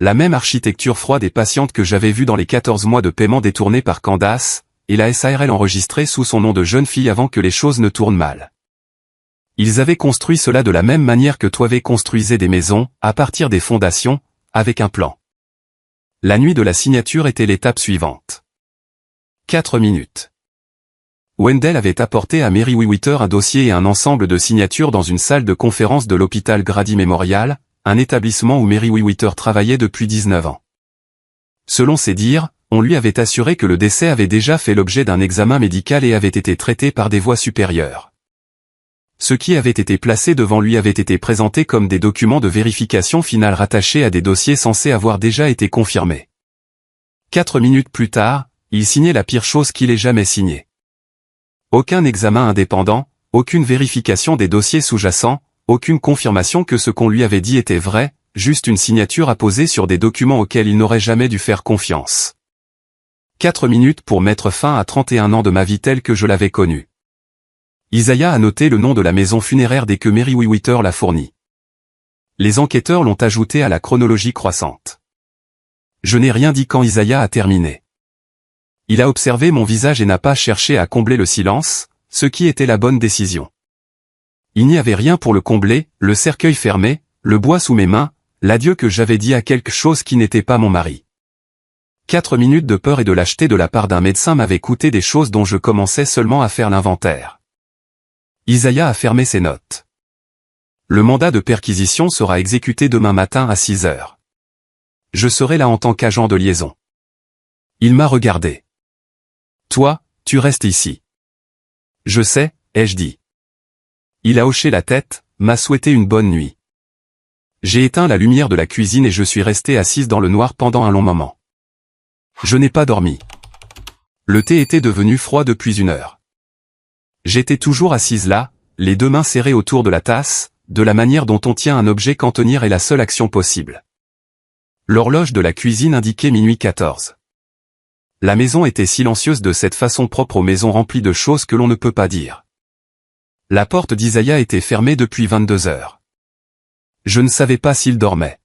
La même architecture froide et patiente que j'avais vue dans les 14 mois de paiement détournés par Candace, et la SARL enregistrée sous son nom de jeune fille avant que les choses ne tournent mal. Ils avaient construit cela de la même manière que Toivet construisait des maisons, à partir des fondations, avec un plan. La nuit de la signature était l'étape suivante. 4 minutes. Wendell avait apporté à Mary Witter un dossier et un ensemble de signatures dans une salle de conférence de l'hôpital Grady Memorial, un établissement où Mary Witter travaillait depuis 19 ans. Selon ses dires, on lui avait assuré que le décès avait déjà fait l'objet d'un examen médical et avait été traité par des voies supérieures. Ce qui avait été placé devant lui avait été présenté comme des documents de vérification finale rattachés à des dossiers censés avoir déjà été confirmés. 4 minutes plus tard, il signait la pire chose qu'il ait jamais signée. Aucun examen indépendant, aucune vérification des dossiers sous-jacents, aucune confirmation que ce qu'on lui avait dit était vrai, juste une signature apposée sur des documents auxquels il n'aurait jamais dû faire confiance. 4 minutes pour mettre fin à 31 ans de ma vie telle que je l'avais connue. Isaiah a noté le nom de la maison funéraire dès que Mary Witter l'a fourni. Les enquêteurs l'ont ajouté à la chronologie croissante. Je n'ai rien dit quand Isaiah a terminé. Il a observé mon visage et n'a pas cherché à combler le silence, ce qui était la bonne décision. Il n'y avait rien pour le combler, le cercueil fermé, le bois sous mes mains, l'adieu que j'avais dit à quelque chose qui n'était pas mon mari. 4 minutes de peur et de lâcheté de la part d'un médecin m'avaient coûté des choses dont je commençais seulement à faire l'inventaire. Isaiah a fermé ses notes. Le mandat de perquisition sera exécuté demain matin à 6 heures. Je serai là en tant qu'agent de liaison. Il m'a regardé. Toi, tu restes ici. Je sais, ai-je dit. Il a hoché la tête, m'a souhaité une bonne nuit. J'ai éteint la lumière de la cuisine et je suis restée assise dans le noir pendant un long moment. Je n'ai pas dormi. Le thé était devenu froid depuis 1 heure. J'étais toujours assise là, les 2 mains serrées autour de la tasse, de la manière dont on tient un objet quand tenir est la seule action possible. L'horloge de la cuisine indiquait minuit 14. La maison était silencieuse de cette façon propre aux maisons remplies de choses que l'on ne peut pas dire. La porte d'Isaiah était fermée depuis 22 heures. Je ne savais pas s'il dormait.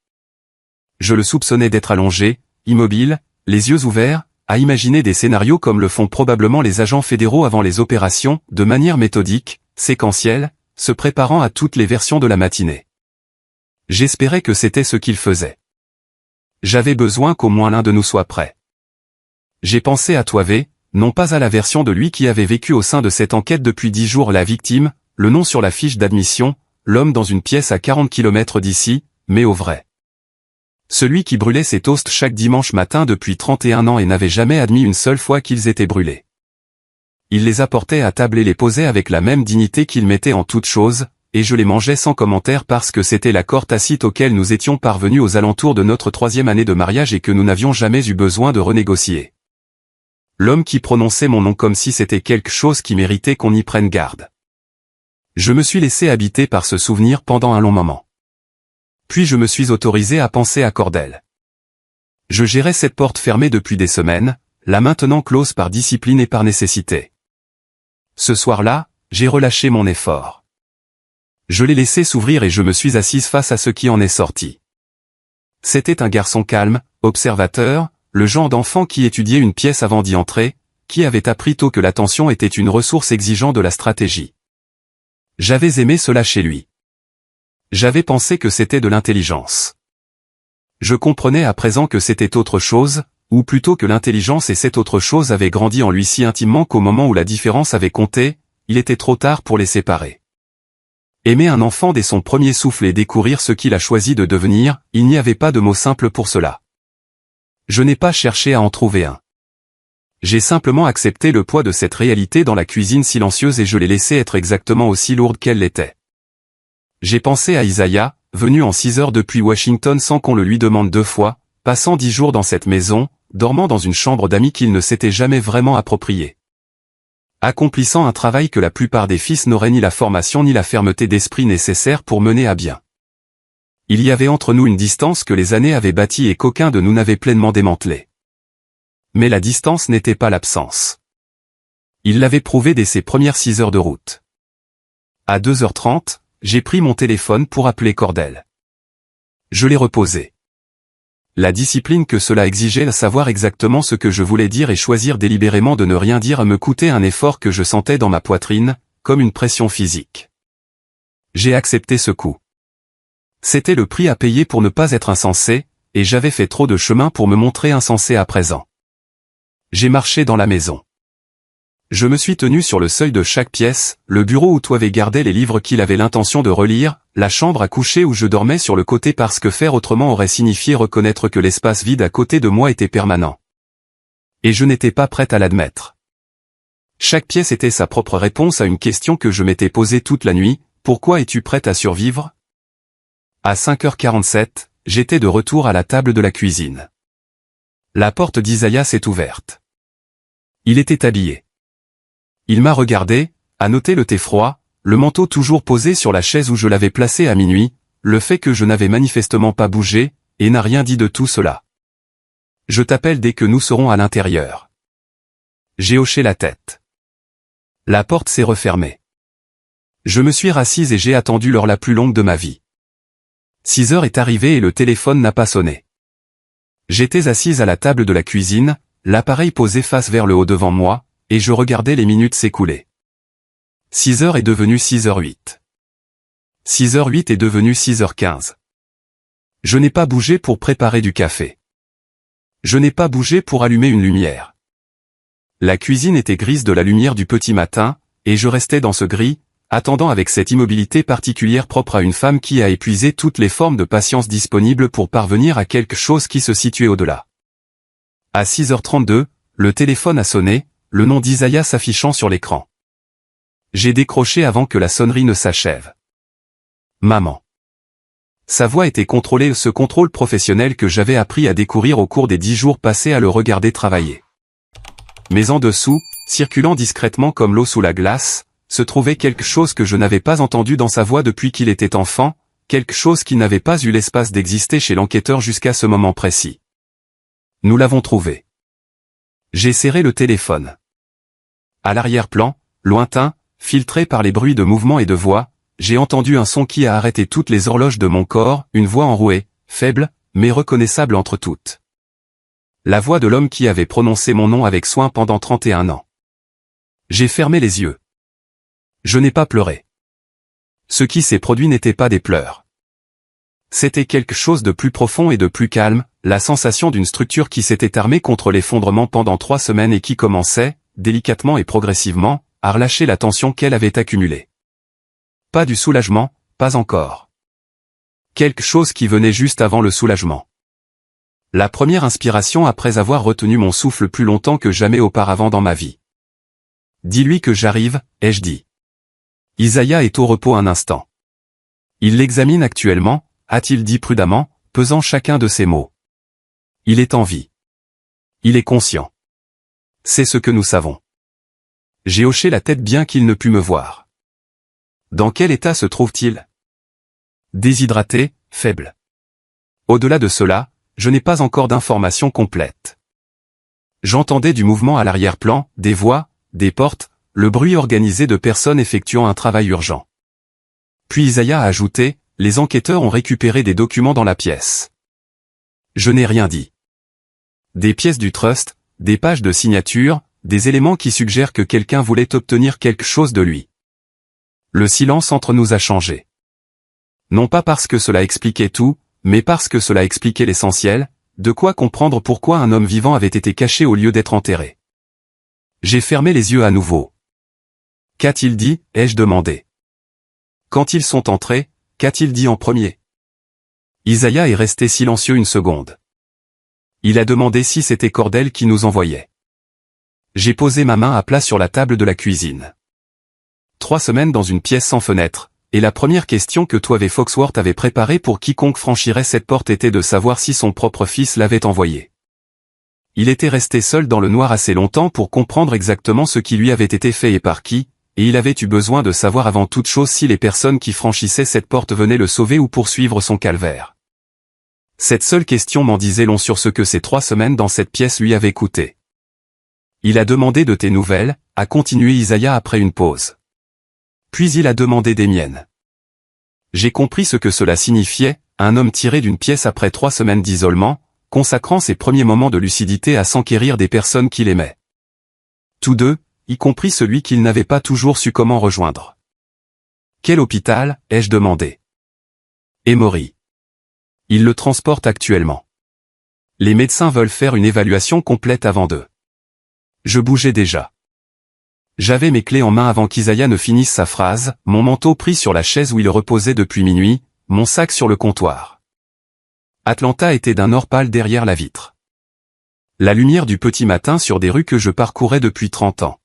Je le soupçonnais d'être allongé, immobile, les yeux ouverts, à imaginer des scénarios comme le font probablement les agents fédéraux avant les opérations, de manière méthodique, séquentielle, se préparant à toutes les versions de la matinée. J'espérais que c'était ce qu'il faisait. J'avais besoin qu'au moins l'un de nous soit prêt. J'ai pensé à Toivé, non pas à la version de lui qui avait vécu au sein de cette enquête depuis 10 jours la victime, le nom sur la fiche d'admission, l'homme dans une pièce à 40 km d'ici, mais au vrai. Celui qui brûlait ses toasts chaque dimanche matin depuis 31 ans et n'avait jamais admis une seule fois qu'ils étaient brûlés. Il les apportait à table et les posait avec la même dignité qu'il mettait en toutes choses, et je les mangeais sans commentaire parce que c'était l'accord tacite auquel nous étions parvenus aux alentours de notre 3e année de mariage et que nous n'avions jamais eu besoin de renégocier. L'homme qui prononçait mon nom comme si c'était quelque chose qui méritait qu'on y prenne garde. Je me suis laissé habiter par ce souvenir pendant un long moment. Puis je me suis autorisé à penser à Cordell. Je gérais cette porte fermée depuis des semaines, la maintenant close par discipline et par nécessité. Ce soir-là, j'ai relâché mon effort. Je l'ai laissé s'ouvrir et je me suis assise face à ce qui en est sorti. C'était un garçon calme, observateur, le genre d'enfant qui étudiait une pièce avant d'y entrer, qui avait appris tôt que l'attention était une ressource exigeante de la stratégie. J'avais aimé cela chez lui. J'avais pensé que c'était de l'intelligence. Je comprenais à présent que c'était autre chose, ou plutôt que l'intelligence et cette autre chose avaient grandi en lui si intimement qu'au moment où la différence avait compté, il était trop tard pour les séparer. Aimer un enfant dès son premier souffle et découvrir ce qu'il a choisi de devenir, il n'y avait pas de mot simple pour cela. Je n'ai pas cherché à en trouver un. J'ai simplement accepté le poids de cette réalité dans la cuisine silencieuse et je l'ai laissée être exactement aussi lourde qu'elle l'était. J'ai pensé à Isaiah, venu en 6 heures depuis Washington sans qu'on le lui demande 2 fois, passant 10 jours dans cette maison, dormant dans une chambre d'amis qu'il ne s'était jamais vraiment appropriée. Accomplissant un travail que la plupart des fils n'auraient ni la formation ni la fermeté d'esprit nécessaires pour mener à bien. Il y avait entre nous une distance que les années avaient bâtie et qu'aucun de nous n'avait pleinement démantelée. Mais la distance n'était pas l'absence. Il l'avait prouvé dès ses premières 6 heures de route. À 2h30, j'ai pris mon téléphone pour appeler Cordell. Je l'ai reposé. La discipline que cela exigeait de savoir exactement ce que je voulais dire et choisir délibérément de ne rien dire me coûtait un effort que je sentais dans ma poitrine, comme une pression physique. J'ai accepté ce coup. C'était le prix à payer pour ne pas être insensé, et j'avais fait trop de chemin pour me montrer insensé à présent. J'ai marché dans la maison. Je me suis tenu sur le seuil de chaque pièce, le bureau où Toivé gardait les livres qu'il avait l'intention de relire, la chambre à coucher où je dormais sur le côté parce que faire autrement aurait signifié reconnaître que l'espace vide à côté de moi était permanent. Et je n'étais pas prête à l'admettre. Chaque pièce était sa propre réponse à une question que je m'étais posée toute la nuit, pourquoi es-tu prête à survivre ? À 5h47, j'étais de retour à la table de la cuisine. La porte d'Isaiah s'est ouverte. Il était habillé. Il m'a regardé, a noté le thé froid, le manteau toujours posé sur la chaise où je l'avais placé à minuit, le fait que je n'avais manifestement pas bougé, et n'a rien dit de tout cela. Je t'appelle dès que nous serons à l'intérieur. J'ai hoché la tête. La porte s'est refermée. Je me suis rassise et j'ai attendu l'heure la plus longue de ma vie. 6 heures est arrivée et le téléphone n'a pas sonné. J'étais assise à la table de la cuisine, l'appareil posé face vers le haut devant moi, et je regardais les minutes s'écouler. 6 heures est devenu 6h08. 6h08 est devenu 6h15. Je n'ai pas bougé pour préparer du café. Je n'ai pas bougé pour allumer une lumière. La cuisine était grise de la lumière du petit matin, et je restais dans ce gris, attendant avec cette immobilité particulière propre à une femme qui a épuisé toutes les formes de patience disponibles pour parvenir à quelque chose qui se situait au-delà. À 6h32, le téléphone a sonné, le nom d'Isaiah s'affichant sur l'écran. J'ai décroché avant que la sonnerie ne s'achève. Maman. Sa voix était contrôlée, ce contrôle professionnel que j'avais appris à découvrir au cours des 10 jours passés à le regarder travailler. Mais en dessous, circulant discrètement comme l'eau sous la glace, se trouvait quelque chose que je n'avais pas entendu dans sa voix depuis qu'il était enfant, quelque chose qui n'avait pas eu l'espace d'exister chez l'enquêteur jusqu'à ce moment précis. Nous l'avons trouvé. J'ai serré le téléphone. À l'arrière-plan, lointain, filtré par les bruits de mouvement et de voix, j'ai entendu un son qui a arrêté toutes les horloges de mon corps, une voix enrouée, faible, mais reconnaissable entre toutes. La voix de l'homme qui avait prononcé mon nom avec soin pendant 31 ans. J'ai fermé les yeux. Je n'ai pas pleuré. Ce qui s'est produit n'était pas des pleurs. C'était quelque chose de plus profond et de plus calme, la sensation d'une structure qui s'était armée contre l'effondrement pendant 3 semaines et qui commençait, délicatement et progressivement, à relâcher la tension qu'elle avait accumulée. Pas du soulagement, pas encore. Quelque chose qui venait juste avant le soulagement. La première inspiration après avoir retenu mon souffle plus longtemps que jamais auparavant dans ma vie. Dis-lui que j'arrive, ai-je dit. Isaiah est au repos un instant. Il l'examine actuellement, a-t-il dit prudemment, pesant chacun de ses mots. Il est en vie. Il est conscient. C'est ce que nous savons. J'ai hoché la tête bien qu'il ne pût me voir. Dans quel état se trouve-t-il? Déshydraté, faible. Au-delà de cela, je n'ai pas encore d'informations complètes. J'entendais du mouvement à l'arrière-plan, des voix, des portes, le bruit organisé de personnes effectuant un travail urgent. Puis Isaiah a ajouté, les enquêteurs ont récupéré des documents dans la pièce. Je n'ai rien dit. Des pièces du trust, des pages de signature, des éléments qui suggèrent que quelqu'un voulait obtenir quelque chose de lui. Le silence entre nous a changé. Non pas parce que cela expliquait tout, mais parce que cela expliquait l'essentiel, de quoi comprendre pourquoi un homme vivant avait été caché au lieu d'être enterré. J'ai fermé les yeux à nouveau. Qu'a-t-il dit, ai-je demandé. Quand ils sont entrés, qu'a-t-il dit en premier? Isaiah est resté silencieux une seconde. Il a demandé si c'était Cordell qui nous envoyait. J'ai posé ma main à plat sur la table de la cuisine. 3 semaines dans une pièce sans fenêtre, et la première question que Toive et Foxworth avaient préparée pour quiconque franchirait cette porte était de savoir si son propre fils l'avait envoyé. Il était resté seul dans le noir assez longtemps pour comprendre exactement ce qui lui avait été fait et par qui, et il avait eu besoin de savoir avant toute chose si les personnes qui franchissaient cette porte venaient le sauver ou poursuivre son calvaire. Cette seule question m'en disait long sur ce que ces 3 semaines dans cette pièce lui avaient coûté. Il a demandé de tes nouvelles, a continué Isaiah après une pause. Puis il a demandé des miennes. J'ai compris ce que cela signifiait, un homme tiré d'une pièce après 3 semaines d'isolement, consacrant ses premiers moments de lucidité à s'enquérir des personnes qu'il aimait. Tous deux, y compris celui qu'il n'avait pas toujours su comment rejoindre. Quel hôpital, ai-je demandé. Emory. Il le transporte actuellement. Les médecins veulent faire une évaluation complète avant d'eux. Je bougeais déjà. J'avais mes clés en main avant qu'Isaiah ne finisse sa phrase, mon manteau pris sur la chaise où il reposait depuis minuit, mon sac sur le comptoir. Atlanta était d'un or pâle derrière la vitre. La lumière du petit matin sur des rues que je parcourais depuis 30 ans.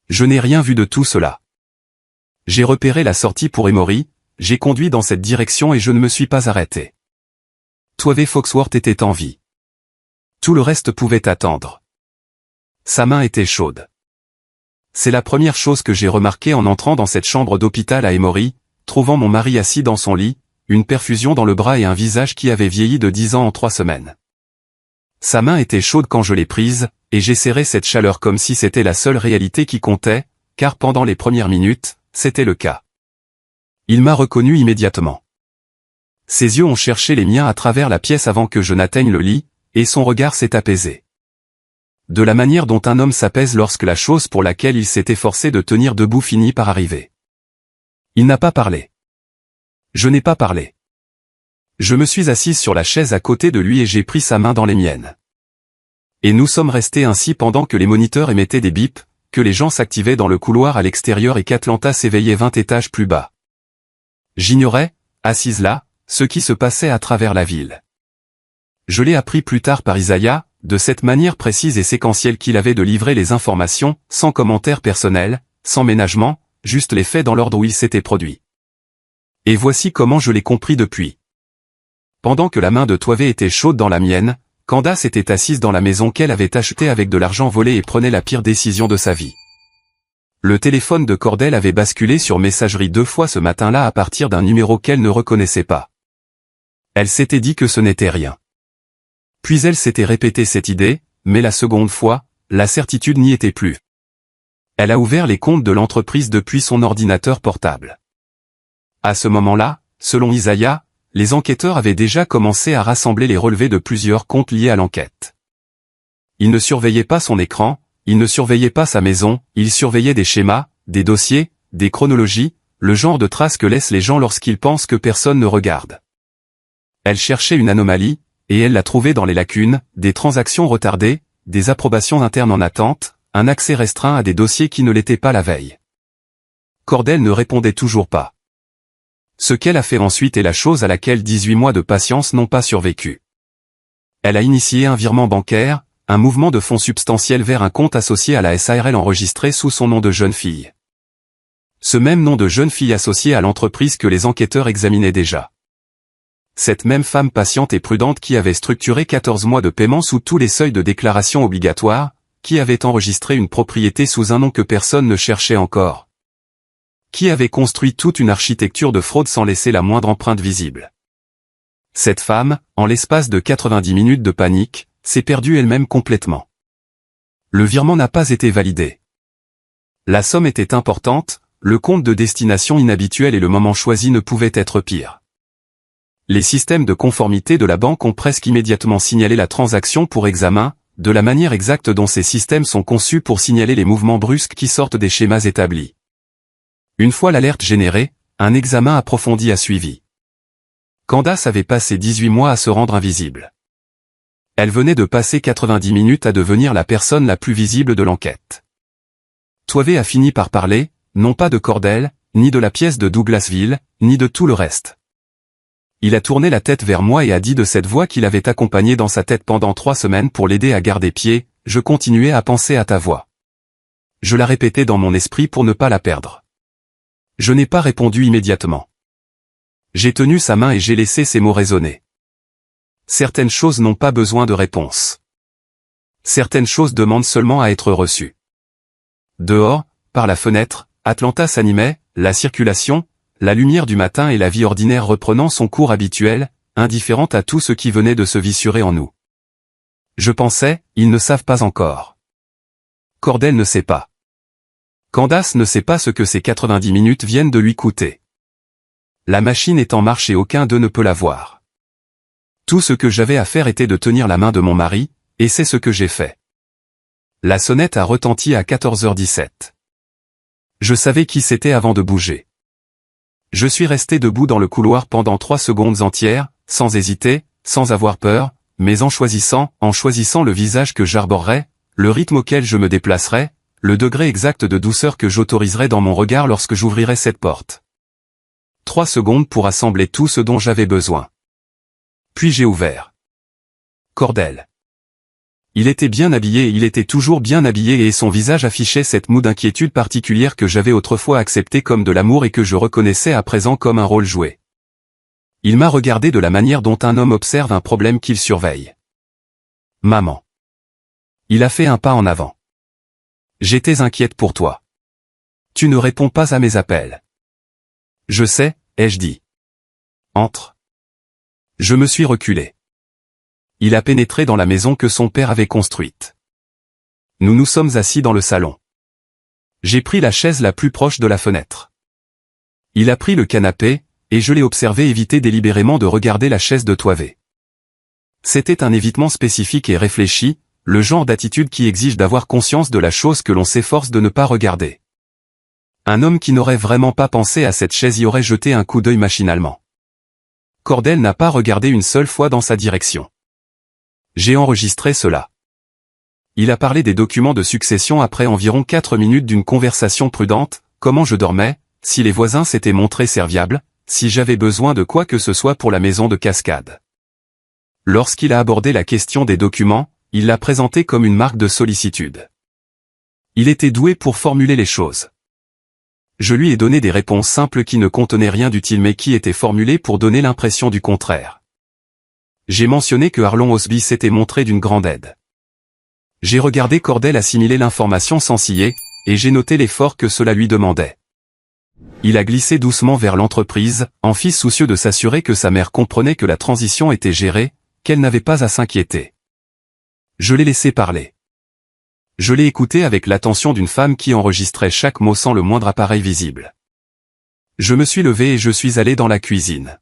Je n'ai rien vu de tout cela. J'ai repéré la sortie pour Emory, j'ai conduit dans cette direction et je ne me suis pas arrêté. Toive Foxworth était en vie. Tout le reste pouvait attendre. Sa main était chaude. C'est la première chose que j'ai remarquée en entrant dans cette chambre d'hôpital à Emory, trouvant mon mari assis dans son lit, une perfusion dans le bras et un visage qui avait vieilli de 10 ans en 3 semaines. Sa main était chaude quand je l'ai prise, et j'ai serré cette chaleur comme si c'était la seule réalité qui comptait, car pendant les premières minutes, c'était le cas. Il m'a reconnu immédiatement. Ses yeux ont cherché les miens à travers la pièce avant que je n'atteigne le lit, et son regard s'est apaisé. De la manière dont un homme s'apaise lorsque la chose pour laquelle il s'est efforcé de tenir debout finit par arriver. Il n'a pas parlé. Je n'ai pas parlé. Je me suis assise sur la chaise à côté de lui et j'ai pris sa main dans les miennes. Et nous sommes restés ainsi pendant que les moniteurs émettaient des bips, que les gens s'activaient dans le couloir à l'extérieur et qu'Atlanta s'éveillait 20 étages plus bas. J'ignorais, assise là, ce qui se passait à travers la ville. Je l'ai appris plus tard par Isaiah, de cette manière précise et séquentielle qu'il avait de livrer les informations, sans commentaire personnel, sans ménagement, juste les faits dans l'ordre où ils s'étaient produits. Et voici comment je l'ai compris depuis. Pendant que la main de Toivé était chaude dans la mienne, Candace était assise dans la maison qu'elle avait achetée avec de l'argent volé et prenait la pire décision de sa vie. Le téléphone de Cordel avait basculé sur messagerie 2 fois ce matin-là à partir d'un numéro qu'elle ne reconnaissait pas. Elle s'était dit que ce n'était rien. Puis elle s'était répété cette idée, mais la seconde fois, la certitude n'y était plus. Elle a ouvert les comptes de l'entreprise depuis son ordinateur portable. À ce moment-là, selon Isaiah, les enquêteurs avaient déjà commencé à rassembler les relevés de plusieurs comptes liés à l'enquête. Ils ne surveillaient pas son écran, ils ne surveillaient pas sa maison, ils surveillaient des schémas, des dossiers, des chronologies, le genre de traces que laissent les gens lorsqu'ils pensent que personne ne regarde. Elle cherchait une anomalie, et elle l'a trouvée dans les lacunes, des transactions retardées, des approbations internes en attente, un accès restreint à des dossiers qui ne l'étaient pas la veille. Cordel ne répondait toujours pas. Ce qu'elle a fait ensuite est la chose à laquelle 18 mois de patience n'ont pas survécu. Elle a initié un virement bancaire, un mouvement de fonds substantiel vers un compte associé à la SARL enregistré sous son nom de jeune fille. Ce même nom de jeune fille associé à l'entreprise que les enquêteurs examinaient déjà. Cette même femme patiente et prudente qui avait structuré 14 mois de paiement sous tous les seuils de déclaration obligatoire, qui avait enregistré une propriété sous un nom que personne ne cherchait encore. Qui avait construit toute une architecture de fraude sans laisser la moindre empreinte visible. Cette femme, en l'espace de 90 minutes de panique, s'est perdue elle-même complètement. Le virement n'a pas été validé. La somme était importante, le compte de destination inhabituel et le moment choisi ne pouvaient être pires. Les systèmes de conformité de la banque ont presque immédiatement signalé la transaction pour examen, de la manière exacte dont ces systèmes sont conçus pour signaler les mouvements brusques qui sortent des schémas établis. Une fois l'alerte générée, un examen approfondi a suivi. Candace avait passé 18 mois à se rendre invisible. Elle venait de passer 90 minutes à devenir la personne la plus visible de l'enquête. Toivé a fini par parler, non pas de Cordel, ni de la pièce de Douglasville, ni de tout le reste. Il a tourné la tête vers moi et a dit de cette voix qu'il avait accompagnée dans sa tête pendant 3 semaines pour l'aider à garder pied, je continuais à penser à ta voix. Je la répétais dans mon esprit pour ne pas la perdre. Je n'ai pas répondu immédiatement. J'ai tenu sa main et j'ai laissé ses mots résonner. Certaines choses n'ont pas besoin de réponse. Certaines choses demandent seulement à être reçues. Dehors, par la fenêtre, Atlanta s'animait, la circulation, la lumière du matin et la vie ordinaire reprenant son cours habituel, indifférente à tout ce qui venait de se vissurer en nous. Je pensais, ils ne savent pas encore. Cordel ne sait pas. Candace ne sait pas ce que ces 90 minutes viennent de lui coûter. La machine est en marche et aucun d'eux ne peut la voir. Tout ce que j'avais à faire était de tenir la main de mon mari, et c'est ce que j'ai fait. La sonnette a retenti à 14h17. Je savais qui c'était avant de bouger. Je suis resté debout dans le couloir pendant 3 secondes entières, sans hésiter, sans avoir peur, mais en choisissant le visage que j'arborerais, le rythme auquel je me déplacerais, le degré exact de douceur que j'autoriserais dans mon regard lorsque j'ouvrirais cette porte. 3 secondes pour assembler tout ce dont j'avais besoin. Puis j'ai ouvert. Cordel. Il était bien habillé et il était toujours bien habillé et son visage affichait cette moue d'inquiétude particulière que j'avais autrefois acceptée comme de l'amour et que je reconnaissais à présent comme un rôle joué. Il m'a regardé de la manière dont un homme observe un problème qu'il surveille. Maman. Il a fait un pas en avant. J'étais inquiète pour toi. Tu ne réponds pas à mes appels. Je sais, ai-je dit. Entre. Je me suis reculé. Il a pénétré dans la maison que son père avait construite. Nous nous sommes assis dans le salon. J'ai pris la chaise la plus proche de la fenêtre. Il a pris le canapé, et je l'ai observé éviter délibérément de regarder la chaise de Toivé. C'était un évitement spécifique et réfléchi, le genre d'attitude qui exige d'avoir conscience de la chose que l'on s'efforce de ne pas regarder. Un homme qui n'aurait vraiment pas pensé à cette chaise y aurait jeté un coup d'œil machinalement. Cordel n'a pas regardé une seule fois dans sa direction. J'ai enregistré cela. Il a parlé des documents de succession après environ 4 minutes d'une conversation prudente, comment je dormais, si les voisins s'étaient montrés serviables, si j'avais besoin de quoi que ce soit pour la maison de Cascade. Lorsqu'il a abordé la question des documents, il l'a présenté comme une marque de sollicitude. Il était doué pour formuler les choses. Je lui ai donné des réponses simples qui ne contenaient rien d'utile mais qui étaient formulées pour donner l'impression du contraire. J'ai mentionné que Arlon Osby s'était montré d'une grande aide. J'ai regardé Cordell assimiler l'information sans ciller, et j'ai noté l'effort que cela lui demandait. Il a glissé doucement vers l'entreprise, en fils soucieux de s'assurer que sa mère comprenait que la transition était gérée, qu'elle n'avait pas à s'inquiéter. Je l'ai laissé parler. Je l'ai écouté avec l'attention d'une femme qui enregistrait chaque mot sans le moindre appareil visible. Je me suis levé et je suis allé dans la cuisine.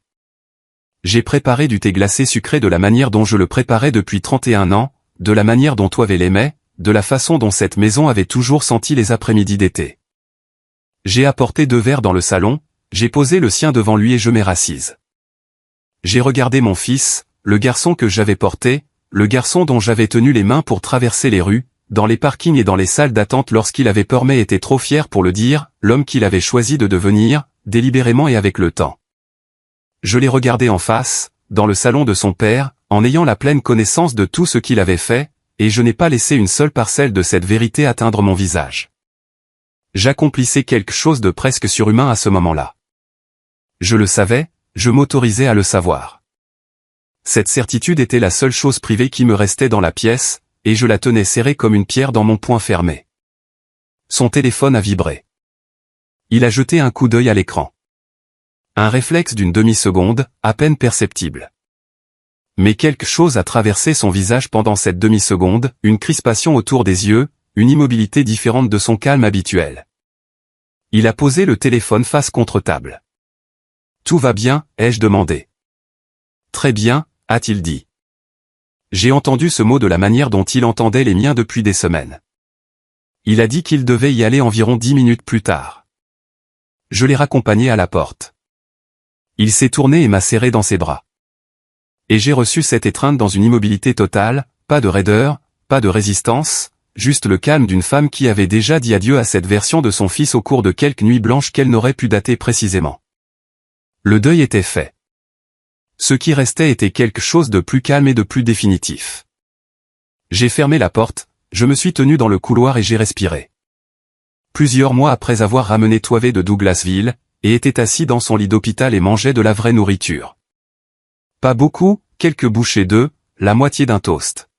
J'ai préparé du thé glacé sucré de la manière dont je le préparais depuis 31 ans, de la manière dont Toivé l'aimait, de la façon dont cette maison avait toujours senti les après-midi d'été. J'ai apporté 2 verres dans le salon, j'ai posé le sien devant lui et je m'ai rassise. J'ai regardé mon fils, le garçon que j'avais porté, le garçon dont j'avais tenu les mains pour traverser les rues, dans les parkings et dans les salles d'attente lorsqu'il avait peur mais était trop fier pour le dire, l'homme qu'il avait choisi de devenir, délibérément et avec le temps. Je l'ai regardé en face, dans le salon de son père, en ayant la pleine connaissance de tout ce qu'il avait fait, et je n'ai pas laissé une seule parcelle de cette vérité atteindre mon visage. J'accomplissais quelque chose de presque surhumain à ce moment-là. Je le savais, je m'autorisais à le savoir. Cette certitude était la seule chose privée qui me restait dans la pièce, et je la tenais serrée comme une pierre dans mon poing fermé. Son téléphone a vibré. Il a jeté un coup d'œil à l'écran. Un réflexe d'une demi-seconde, à peine perceptible. Mais quelque chose a traversé son visage pendant cette demi-seconde, une crispation autour des yeux, une immobilité différente de son calme habituel. Il a posé le téléphone face contre table. « Tout va bien ?» ai-je demandé. « Très bien », a-t-il dit. J'ai entendu ce mot de la manière dont il entendait les miens depuis des semaines. Il a dit qu'il devait y aller environ 10 minutes plus tard. Je l'ai raccompagné à la porte. Il s'est tourné et m'a serré dans ses bras. Et j'ai reçu cette étreinte dans une immobilité totale, pas de raideur, pas de résistance, juste le calme d'une femme qui avait déjà dit adieu à cette version de son fils au cours de quelques nuits blanches qu'elle n'aurait pu dater précisément. Le deuil était fait. Ce qui restait était quelque chose de plus calme et de plus définitif. J'ai fermé la porte, je me suis tenu dans le couloir et j'ai respiré. Plusieurs mois après avoir ramené Toivé de Douglasville, et était assis dans son lit d'hôpital et mangeait de la vraie nourriture. Pas beaucoup, quelques bouchées d'œufs, la moitié d'un toast.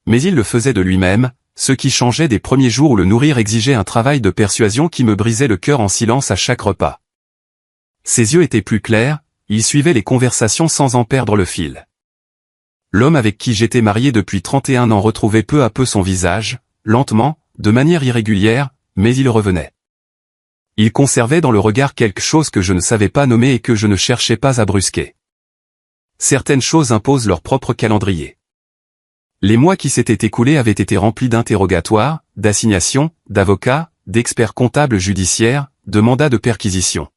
Mais il le faisait de lui-même, ce qui changeait des premiers jours où le nourrir exigeait un travail de persuasion qui me brisait le cœur en silence à chaque repas. Ses yeux étaient plus clairs, il suivait les conversations sans en perdre le fil. L'homme avec qui j'étais marié depuis 31 ans retrouvait peu à peu son visage, lentement, de manière irrégulière, mais il revenait. Il conservait dans le regard quelque chose que je ne savais pas nommer et que je ne cherchais pas à brusquer. Certaines choses imposent leur propre calendrier. Les mois qui s'étaient écoulés avaient été remplis d'interrogatoires, d'assignations, d'avocats, d'experts comptables judiciaires, de mandats de perquisition.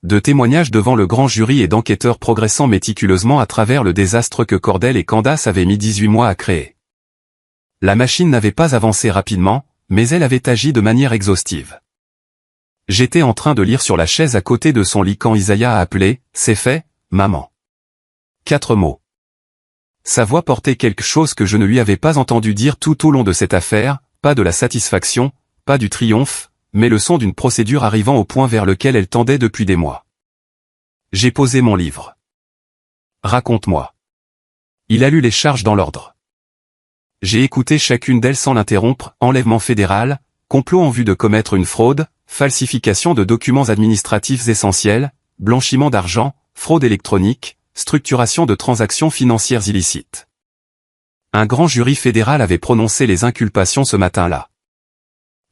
De témoignages devant le grand jury et d'enquêteurs progressant méticuleusement à travers le désastre que Cordell et Candace avaient mis 18 mois à créer. La machine n'avait pas avancé rapidement, mais elle avait agi de manière exhaustive. J'étais en train de lire sur la chaise à côté de son lit quand Isaiah a appelé « C'est fait, maman ». 4 mots. Sa voix portait quelque chose que je ne lui avais pas entendu dire tout au long de cette affaire, pas de la satisfaction, pas du triomphe, mais le son d'une procédure arrivant au point vers lequel elle tendait depuis des mois. J'ai posé mon livre. Raconte-moi. Il a lu les charges dans l'ordre. J'ai écouté chacune d'elles sans l'interrompre, enlèvement fédéral, complot en vue de commettre une fraude, falsification de documents administratifs essentiels, blanchiment d'argent, fraude électronique, structuration de transactions financières illicites. Un grand jury fédéral avait prononcé les inculpations ce matin-là.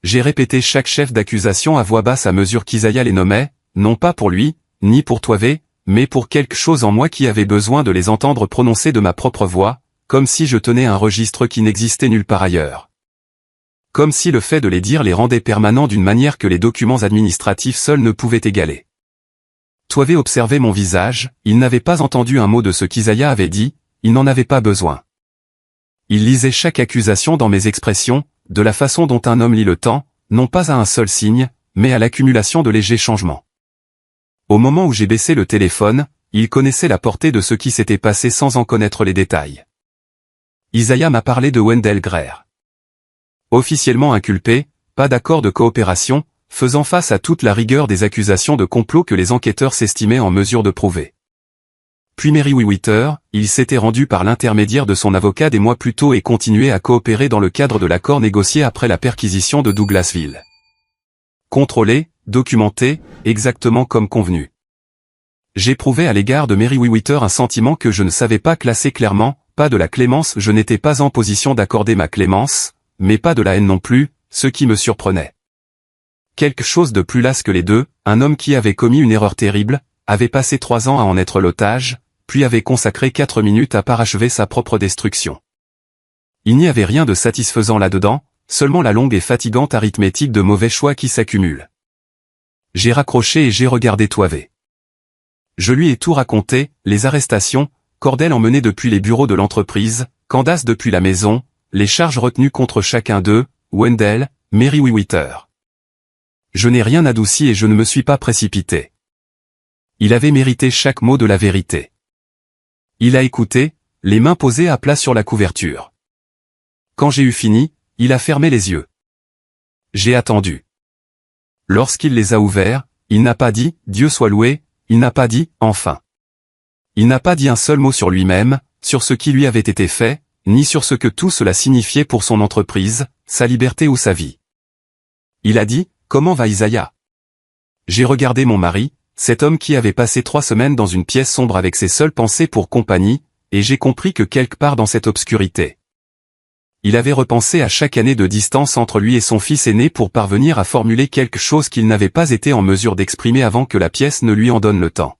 J'ai répété chaque chef d'accusation à voix basse à mesure qu'Isaiah les nommait, non pas pour lui, ni pour Toivé, mais pour quelque chose en moi qui avait besoin de les entendre prononcer de ma propre voix, comme si je tenais un registre qui n'existait nulle part ailleurs. Comme si le fait de les dire les rendait permanents d'une manière que les documents administratifs seuls ne pouvaient égaler. Toivé observait mon visage, il n'avait pas entendu un mot de ce qu'Isaiah avait dit, il n'en avait pas besoin. Il lisait chaque accusation dans mes expressions, de la façon dont un homme lit le temps, non pas à un seul signe, mais à l'accumulation de légers changements. Au moment où j'ai baissé le téléphone, il connaissait la portée de ce qui s'était passé sans en connaître les détails. Isaiah m'a parlé de Wendell Greer. Officiellement inculpé, pas d'accord de coopération, faisant face à toute la rigueur des accusations de complot que les enquêteurs s'estimaient en mesure de prouver. Puis Meriwether, il s'était rendu par l'intermédiaire de son avocat des mois plus tôt et continuait à coopérer dans le cadre de l'accord négocié après la perquisition de Douglasville. Contrôlé, documenté, exactement comme convenu. J'éprouvais à l'égard de Meriwether un sentiment que je ne savais pas classer clairement, pas de la clémence, je n'étais pas en position d'accorder ma clémence, mais pas de la haine non plus, ce qui me surprenait. Quelque chose de plus las que les deux, un homme qui avait commis une erreur terrible, avait passé 3 ans à en être l'otage, puis avait consacré 4 minutes à parachever sa propre destruction. Il n'y avait rien de satisfaisant là-dedans, seulement la longue et fatigante arithmétique de mauvais choix qui s'accumulent. J'ai raccroché et j'ai regardé Toivé. Je lui ai tout raconté, les arrestations, Cordell emmené depuis les bureaux de l'entreprise, Candace depuis la maison, les charges retenues contre chacun d'eux, Wendell, Meriwether. Je n'ai rien adouci et je ne me suis pas précipité. Il avait mérité chaque mot de la vérité. Il a écouté, les mains posées à plat sur la couverture. Quand j'ai eu fini, il a fermé les yeux. J'ai attendu. Lorsqu'il les a ouverts, il n'a pas dit « Dieu soit loué », il n'a pas dit « Enfin ». Il n'a pas dit un seul mot sur lui-même, sur ce qui lui avait été fait, ni sur ce que tout cela signifiait pour son entreprise, sa liberté ou sa vie. Il a dit « Comment va Isaiah ?» J'ai regardé mon mari, cet homme qui avait passé 3 semaines dans une pièce sombre avec ses seules pensées pour compagnie, et j'ai compris que quelque part dans cette obscurité, il avait repensé à chaque année de distance entre lui et son fils aîné pour parvenir à formuler quelque chose qu'il n'avait pas été en mesure d'exprimer avant que la pièce ne lui en donne le temps.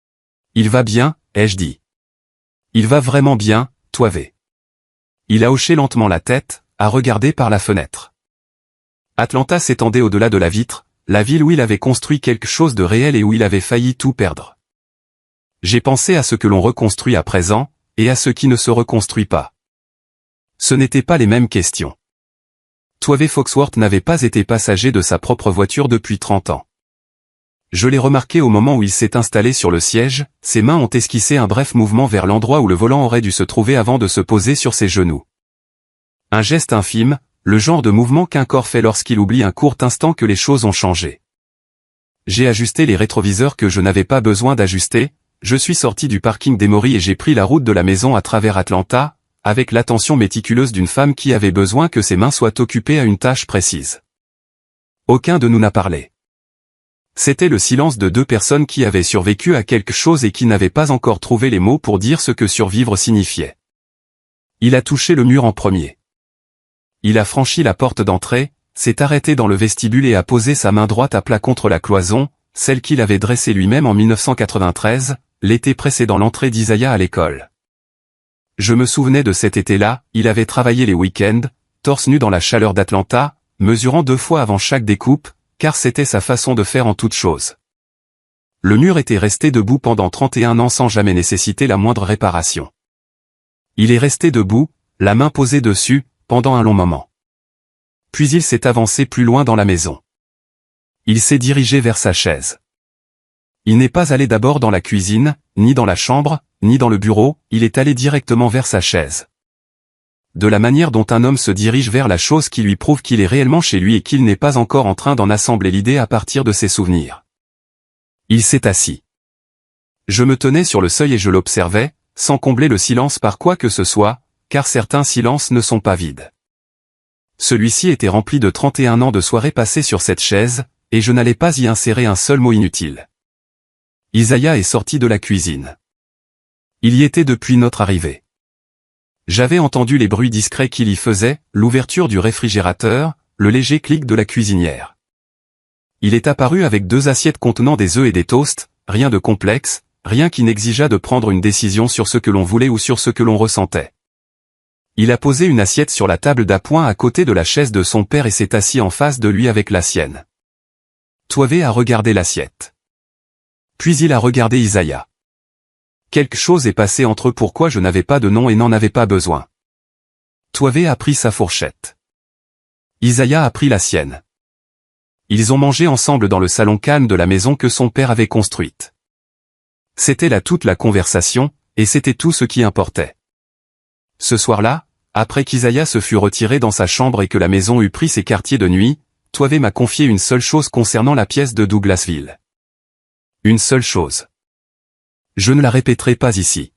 « Il va bien », ai-je dit. « Il va vraiment bien, Toivé. » Il a hoché lentement la tête, a regardé par la fenêtre. Atlanta s'étendait au-delà de la vitre, la ville où il avait construit quelque chose de réel et où il avait failli tout perdre. J'ai pensé à ce que l'on reconstruit à présent, et à ce qui ne se reconstruit pas. Ce n'étaient pas les mêmes questions. Toivé Foxworth n'avait pas été passager de sa propre voiture depuis 30 ans. Je l'ai remarqué au moment où il s'est installé sur le siège, ses mains ont esquissé un bref mouvement vers l'endroit où le volant aurait dû se trouver avant de se poser sur ses genoux. Un geste infime, le genre de mouvement qu'un corps fait lorsqu'il oublie un court instant que les choses ont changé. J'ai ajusté les rétroviseurs que je n'avais pas besoin d'ajuster, je suis sorti du parking d'Emory et j'ai pris la route de la maison à travers Atlanta, avec l'attention méticuleuse d'une femme qui avait besoin que ses mains soient occupées à une tâche précise. Aucun de nous n'a parlé. C'était le silence de 2 personnes qui avaient survécu à quelque chose et qui n'avaient pas encore trouvé les mots pour dire ce que survivre signifiait. Il a touché le mur en premier. Il a franchi la porte d'entrée, s'est arrêté dans le vestibule et a posé sa main droite à plat contre la cloison, celle qu'il avait dressée lui-même en 1993, l'été précédant l'entrée d'Isaiah à l'école. Je me souvenais de cet été-là, il avait travaillé les week-ends, torse nu dans la chaleur d'Atlanta, mesurant 2 fois avant chaque découpe, car c'était sa façon de faire en toute chose. Le mur était resté debout pendant 31 ans sans jamais nécessiter la moindre réparation. Il est resté debout, la main posée dessus, pendant un long moment. Puis il s'est avancé plus loin dans la maison. Il s'est dirigé vers sa chaise. Il n'est pas allé d'abord dans la cuisine, ni dans la chambre, ni dans le bureau, il est allé directement vers sa chaise. De la manière dont un homme se dirige vers la chose qui lui prouve qu'il est réellement chez lui et qu'il n'est pas encore en train d'en assembler l'idée à partir de ses souvenirs. Il s'est assis. Je me tenais sur le seuil et je l'observais, sans combler le silence par quoi que ce soit, car certains silences ne sont pas vides. Celui-ci était rempli de 31 ans de soirées passées sur cette chaise, et je n'allais pas y insérer un seul mot inutile. Isaiah est sorti de la cuisine. Il y était depuis notre arrivée. J'avais entendu les bruits discrets qu'il y faisait, l'ouverture du réfrigérateur, le léger clic de la cuisinière. Il est apparu avec 2 assiettes contenant des œufs et des toasts, rien de complexe, rien qui n'exigeât de prendre une décision sur ce que l'on voulait ou sur ce que l'on ressentait. Il a posé une assiette sur la table d'appoint à côté de la chaise de son père et s'est assis en face de lui avec la sienne. Toivé a regardé l'assiette. Puis il a regardé Isaiah. Quelque chose est passé entre eux pourquoi je n'avais pas de nom et n'en avais pas besoin. Toivé a pris sa fourchette. Isaiah a pris la sienne. Ils ont mangé ensemble dans le salon calme de la maison que son père avait construite. C'était là toute la conversation, et c'était tout ce qui importait. Ce soir-là, après qu'Isaiah se fut retiré dans sa chambre et que la maison eut pris ses quartiers de nuit, Toivé m'a confié une seule chose concernant la pièce de Douglasville. Une seule chose. Je ne la répéterai pas ici.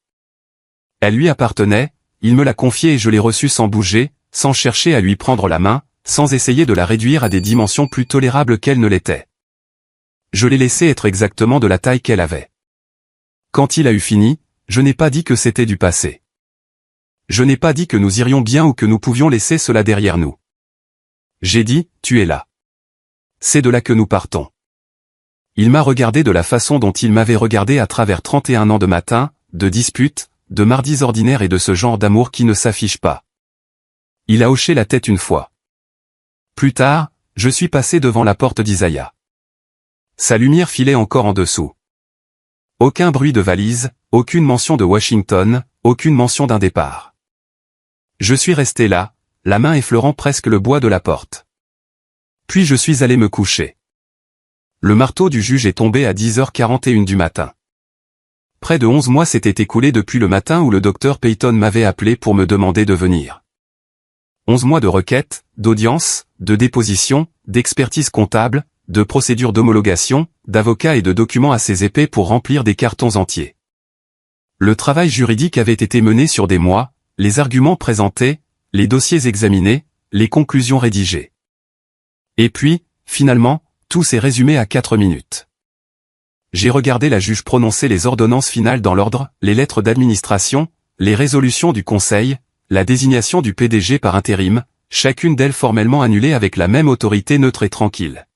Elle lui appartenait, il me l'a confiée et je l'ai reçue sans bouger, sans chercher à lui prendre la main, sans essayer de la réduire à des dimensions plus tolérables qu'elle ne l'était. Je l'ai laissée être exactement de la taille qu'elle avait. Quand il a eu fini, je n'ai pas dit que c'était du passé. Je n'ai pas dit que nous irions bien ou que nous pouvions laisser cela derrière nous. J'ai dit, tu es là. C'est de là que nous partons. Il m'a regardé de la façon dont il m'avait regardé à travers 31 ans de matins, de disputes, de mardis ordinaires et de ce genre d'amour qui ne s'affiche pas. Il a hoché la tête une fois. Plus tard, je suis passé devant la porte d'Isaiah. Sa lumière filait encore en dessous. Aucun bruit de valise, aucune mention de Washington, aucune mention d'un départ. Je suis resté là, la main effleurant presque le bois de la porte. Puis je suis allé me coucher. Le marteau du juge est tombé à 10h41 du matin. Près de 11 mois s'étaient écoulés depuis le matin où le docteur Peyton m'avait appelé pour me demander de venir. 11 mois de requêtes, d'audiences, de dépositions, d'expertises comptables, de procédures d'homologation, d'avocats et de documents assez épais pour remplir des cartons entiers. Le travail juridique avait été mené sur des mois, les arguments présentés, les dossiers examinés, les conclusions rédigées. Et puis, finalement, tout s'est résumé à 4 minutes. J'ai regardé la juge prononcer les ordonnances finales dans l'ordre, les lettres d'administration, les résolutions du conseil, la désignation du PDG par intérim, chacune d'elles formellement annulée avec la même autorité neutre et tranquille.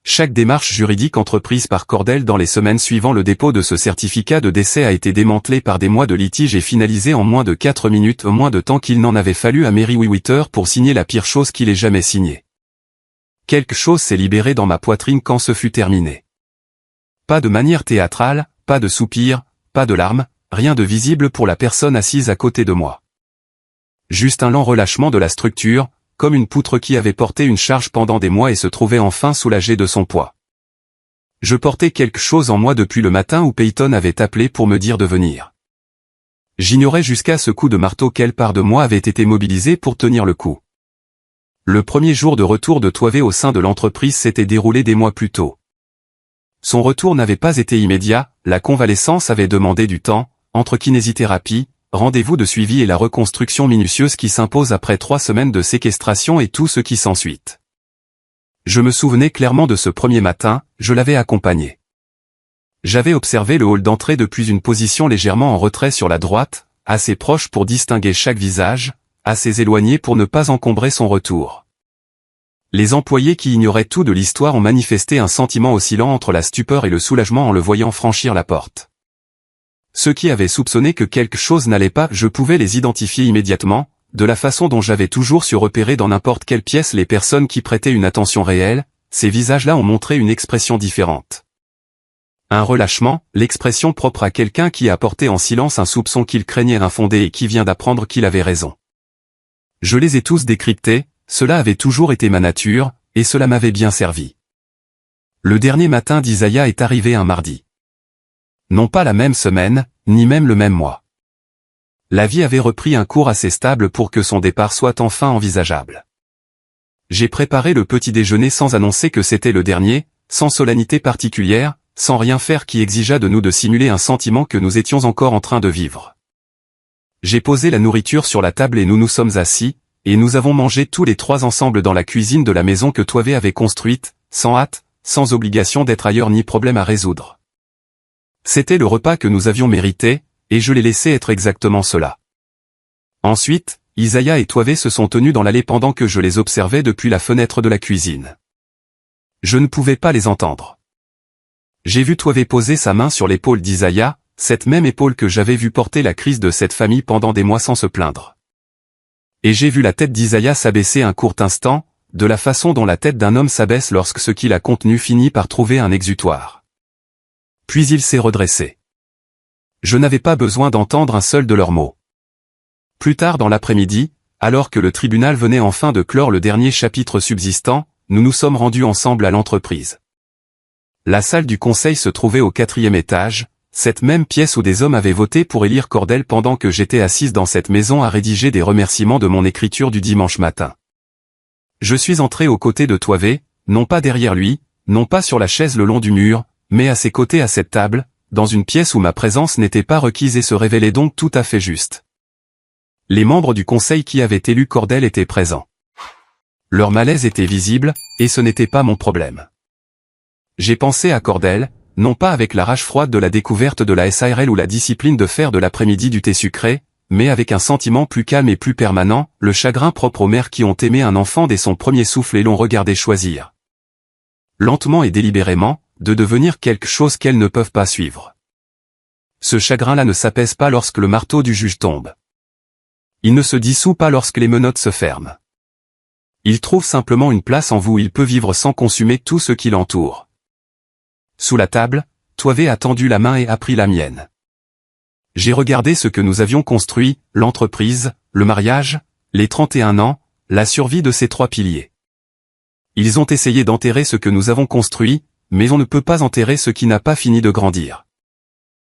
Chaque démarche juridique entreprise par Cordell dans les semaines suivant le dépôt de ce certificat de décès a été démantelée par des mois de litige et finalisée en moins de 4 minutes, au moins de temps qu'il n'en avait fallu à Meriwether pour signer la pire chose qu'il ait jamais signée. Quelque chose s'est libéré dans ma poitrine quand ce fut terminé. Pas de manière théâtrale, pas de soupir, pas de larmes, rien de visible pour la personne assise à côté de moi. Juste un lent relâchement de la structure, comme une poutre qui avait porté une charge pendant des mois et se trouvait enfin soulagée de son poids. Je portais quelque chose en moi depuis le matin où Peyton avait appelé pour me dire de venir. J'ignorais jusqu'à ce coup de marteau quelle part de moi avait été mobilisée pour tenir le coup. Le premier jour de retour de Toivé au sein de l'entreprise s'était déroulé des mois plus tôt. Son retour n'avait pas été immédiat, la convalescence avait demandé du temps, entre kinésithérapie, rendez-vous de suivi et la reconstruction minutieuse qui s'impose après 3 semaines de séquestration et tout ce qui s'ensuit. Je me souvenais clairement de ce premier matin, je l'avais accompagné. J'avais observé le hall d'entrée depuis une position légèrement en retrait sur la droite, assez proche pour distinguer chaque visage, assez éloigné pour ne pas encombrer son retour. Les employés qui ignoraient tout de l'histoire ont manifesté un sentiment oscillant entre la stupeur et le soulagement en le voyant franchir la porte. Ceux qui avaient soupçonné que quelque chose n'allait pas, je pouvais les identifier immédiatement, de la façon dont j'avais toujours su repérer dans n'importe quelle pièce les personnes qui prêtaient une attention réelle, ces visages-là ont montré une expression différente. Un relâchement, l'expression propre à quelqu'un qui a porté en silence un soupçon qu'il craignait infondé et qui vient d'apprendre qu'il avait raison. Je les ai tous décryptés, cela avait toujours été ma nature, et cela m'avait bien servi. Le dernier matin d'Isaiah est arrivé un mardi. Non pas la même semaine, ni même le même mois. La vie avait repris un cours assez stable pour que son départ soit enfin envisageable. J'ai préparé le petit déjeuner sans annoncer que c'était le dernier, sans solennité particulière, sans rien faire qui exigeât de nous de simuler un sentiment que nous étions encore en train de vivre. J'ai posé la nourriture sur la table et nous nous sommes assis, et nous avons mangé tous les 3 ensemble dans la cuisine de la maison que Toivé avait construite, sans hâte, sans obligation d'être ailleurs ni problème à résoudre. C'était le repas que nous avions mérité, et je l'ai laissé être exactement cela. Ensuite, Isaiah et Toivé se sont tenus dans l'allée pendant que je les observais depuis la fenêtre de la cuisine. Je ne pouvais pas les entendre. J'ai vu Toivé poser sa main sur l'épaule d'Isaiah, cette même épaule que j'avais vu porter la crise de cette famille pendant des mois sans se plaindre. Et j'ai vu la tête d'Isaiah s'abaisser un court instant, de la façon dont la tête d'un homme s'abaisse lorsque ce qui l'a contenu finit par trouver un exutoire. Puis il s'est redressé. Je n'avais pas besoin d'entendre un seul de leurs mots. Plus tard dans l'après-midi, alors que le tribunal venait enfin de clore le dernier chapitre subsistant, nous nous sommes rendus ensemble à l'entreprise. La salle du conseil se trouvait au 4e étage, cette même pièce où des hommes avaient voté pour élire Cordell pendant que j'étais assise dans cette maison à rédiger des remerciements de mon écriture du dimanche matin. Je suis entré aux côtés de Toivé, non pas derrière lui, non pas sur la chaise le long du mur, mais à ses côtés à cette table, dans une pièce où ma présence n'était pas requise et se révélait donc tout à fait juste. Les membres du conseil qui avaient élu Cordel étaient présents. Leur malaise était visible, et ce n'était pas mon problème. J'ai pensé à Cordel, non pas avec la rage froide de la découverte de la SARL ou la discipline de faire de l'après-midi du thé sucré, mais avec un sentiment plus calme et plus permanent, le chagrin propre aux mères qui ont aimé un enfant dès son premier souffle et l'ont regardé choisir, lentement et délibérément, de devenir quelque chose qu'elles ne peuvent pas suivre. Ce chagrin-là ne s'apaise pas lorsque le marteau du juge tombe. Il ne se dissout pas lorsque les menottes se ferment. Il trouve simplement une place en vous où il peut vivre sans consumer tout ce qui l'entoure. Sous la table, Toivé a tendu la main et a pris la mienne. J'ai regardé ce que nous avions construit, l'entreprise, le mariage, les 31 ans, la survie de ces 3 piliers. Ils ont essayé d'enterrer ce que nous avons construit, mais on ne peut pas enterrer ce qui n'a pas fini de grandir.